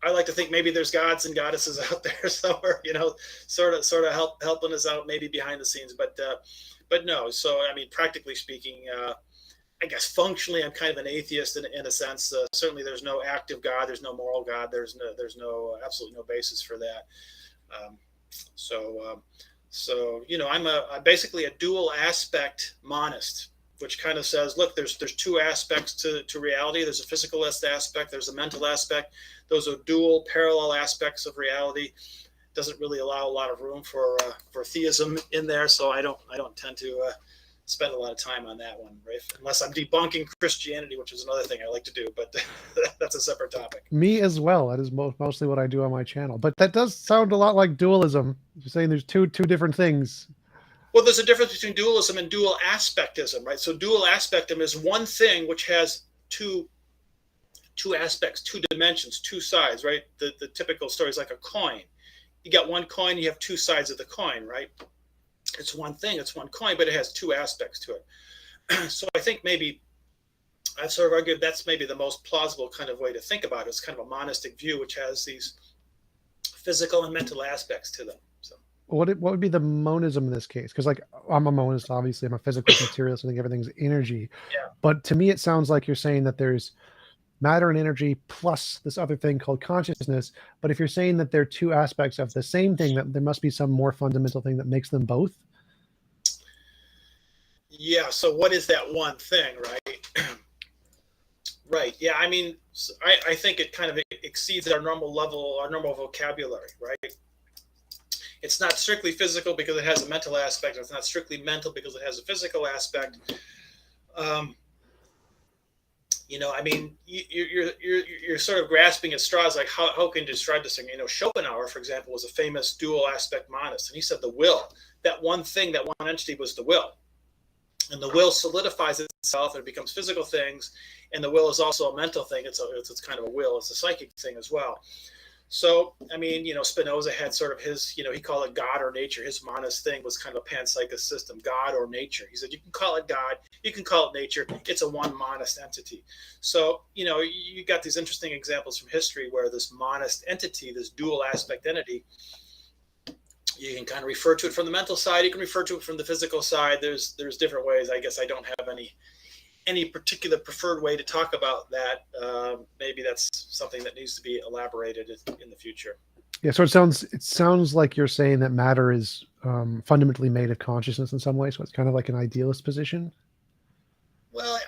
I like to think maybe there's gods and goddesses out there somewhere, sort of helping us out maybe behind the scenes, but no. So I mean, practically speaking, I guess functionally, I'm kind of an atheist in a sense. Certainly, there's no active God, there's no moral God, there's absolutely no basis for that. I'm basically a dual aspect monist, which kind of says, look, there's two aspects to reality. There's a physicalist aspect, there's a mental aspect. Those are dual parallel aspects of reality. Doesn't really allow a lot of room for theism in there, so I don't tend to spend a lot of time on that one, right? Unless I'm debunking Christianity, which is another thing I like to do, but that's a separate topic. Me as well. That is mostly what I do on my channel. But that does sound a lot like dualism. You're saying there's two different things. Well, there's a difference between dualism and dual aspectism, right? So dual aspectism is one thing which has two aspects, two dimensions, two sides, right? The typical story is like a coin. You got one coin, you have two sides of the coin, right? It's one thing, it's one coin, but it has two aspects to it. So I think maybe I've sort of argued that's maybe the most plausible kind of way to think about it. It's kind of a monistic view, which has these physical and mental aspects to them. So What would be the monism in this case? Because like I'm a monist, obviously. I'm a physical materialist. I think everything's energy. yeah. But to me, it sounds like you're saying that there's matter and energy plus this other thing called consciousness. But if you're saying that they're two aspects of the same thing, that there must be some more fundamental thing that makes them both. Yeah. So what is that one thing, right? Right. Yeah. I mean, I think it kind of exceeds our normal level, our normal vocabulary, right? It's not strictly physical because it has a mental aspect. It's not strictly mental because it has a physical aspect. I mean, you're sort of grasping at straws. Like how can you describe this thing? Schopenhauer, for example, was a famous dual aspect monist, and he said the will, that one thing, that one entity was the will, and the will solidifies itself and it becomes physical things, and the will is also a mental thing. It's kind of a will. It's a psychic thing as well. So, I mean, Spinoza had sort of his, he called it God or nature. His monist thing was kind of a panpsychism system, God or nature. He said, you can call it God, you can call it nature. It's a one monist entity. So, you got these interesting examples from history where this monist entity, this dual aspect entity, you can kind of refer to it from the mental side. You can refer to it from the physical side. There's different ways. I guess I don't have any particular preferred way to talk about that. Maybe that's something that needs to be elaborated in the future. Yeah, so it sounds like you're saying that matter is fundamentally made of consciousness in some way. So it's kind of like an idealist position. Well,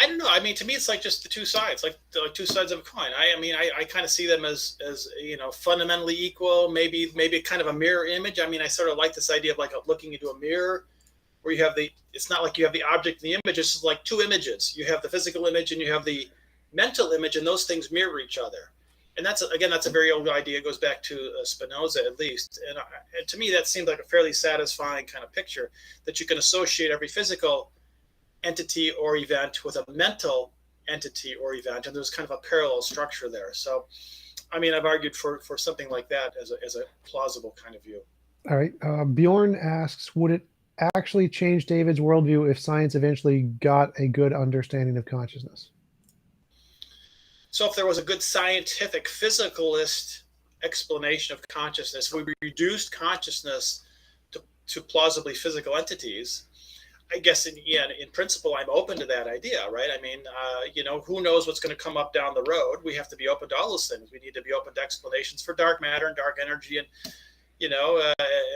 I don't know. I mean, to me, it's like just the two sides, like two sides of a coin. I kind of see them as fundamentally equal. Maybe kind of a mirror image. I mean, I sort of like this idea of like looking into a mirror, where you have it's not like you have the object and the image, it's just like two images. You have the physical image and you have the mental image, and those things mirror each other. And that's a very old idea. It goes back to Spinoza, at least. And to me, that seemed like a fairly satisfying kind of picture, that you can associate every physical entity or event with a mental entity or event. And there's kind of a parallel structure there. So, I mean, I've argued for something like that as a plausible kind of view. All right. Bjorn asks, would it actually change David's worldview if science eventually got a good understanding of consciousness? So if there was a good scientific physicalist explanation of consciousness, we reduced consciousness to plausibly physical entities, I guess in principle, I'm open to that idea, right? I mean, who knows what's going to come up down the road? We have to be open to all those things. We need to be open to explanations for dark matter and dark energy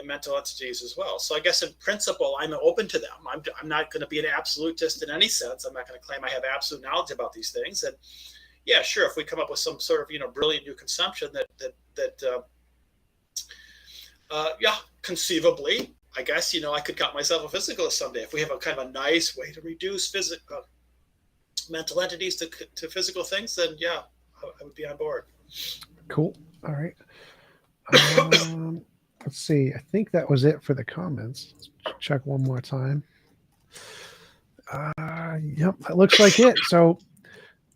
mental entities as well. So I guess in principle, I'm open to them. I'm not going to be an absolutist in any sense. I'm not going to claim I have absolute knowledge about these things. And yeah, sure, if we come up with some sort of brilliant new consumption yeah, conceivably, I guess I could count myself a physicalist someday if we have a kind of a nice way to reduce mental entities to physical things. Then yeah, I would be on board. Cool. All right. Let's see. I think that was it for the comments. Let's check one more time. Yep, that looks like it. So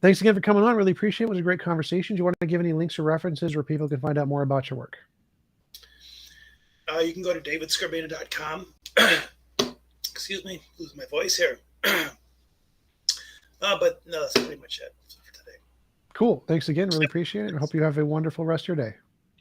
thanks again for coming on. Really appreciate it. It was a great conversation. Do you want to give any links or references where people can find out more about your work? You can go to davidskrbina.com. Excuse me, losing my voice here. But no, that's pretty much it for today. Cool. Thanks again. Really appreciate it. I hope you have a wonderful rest of your day.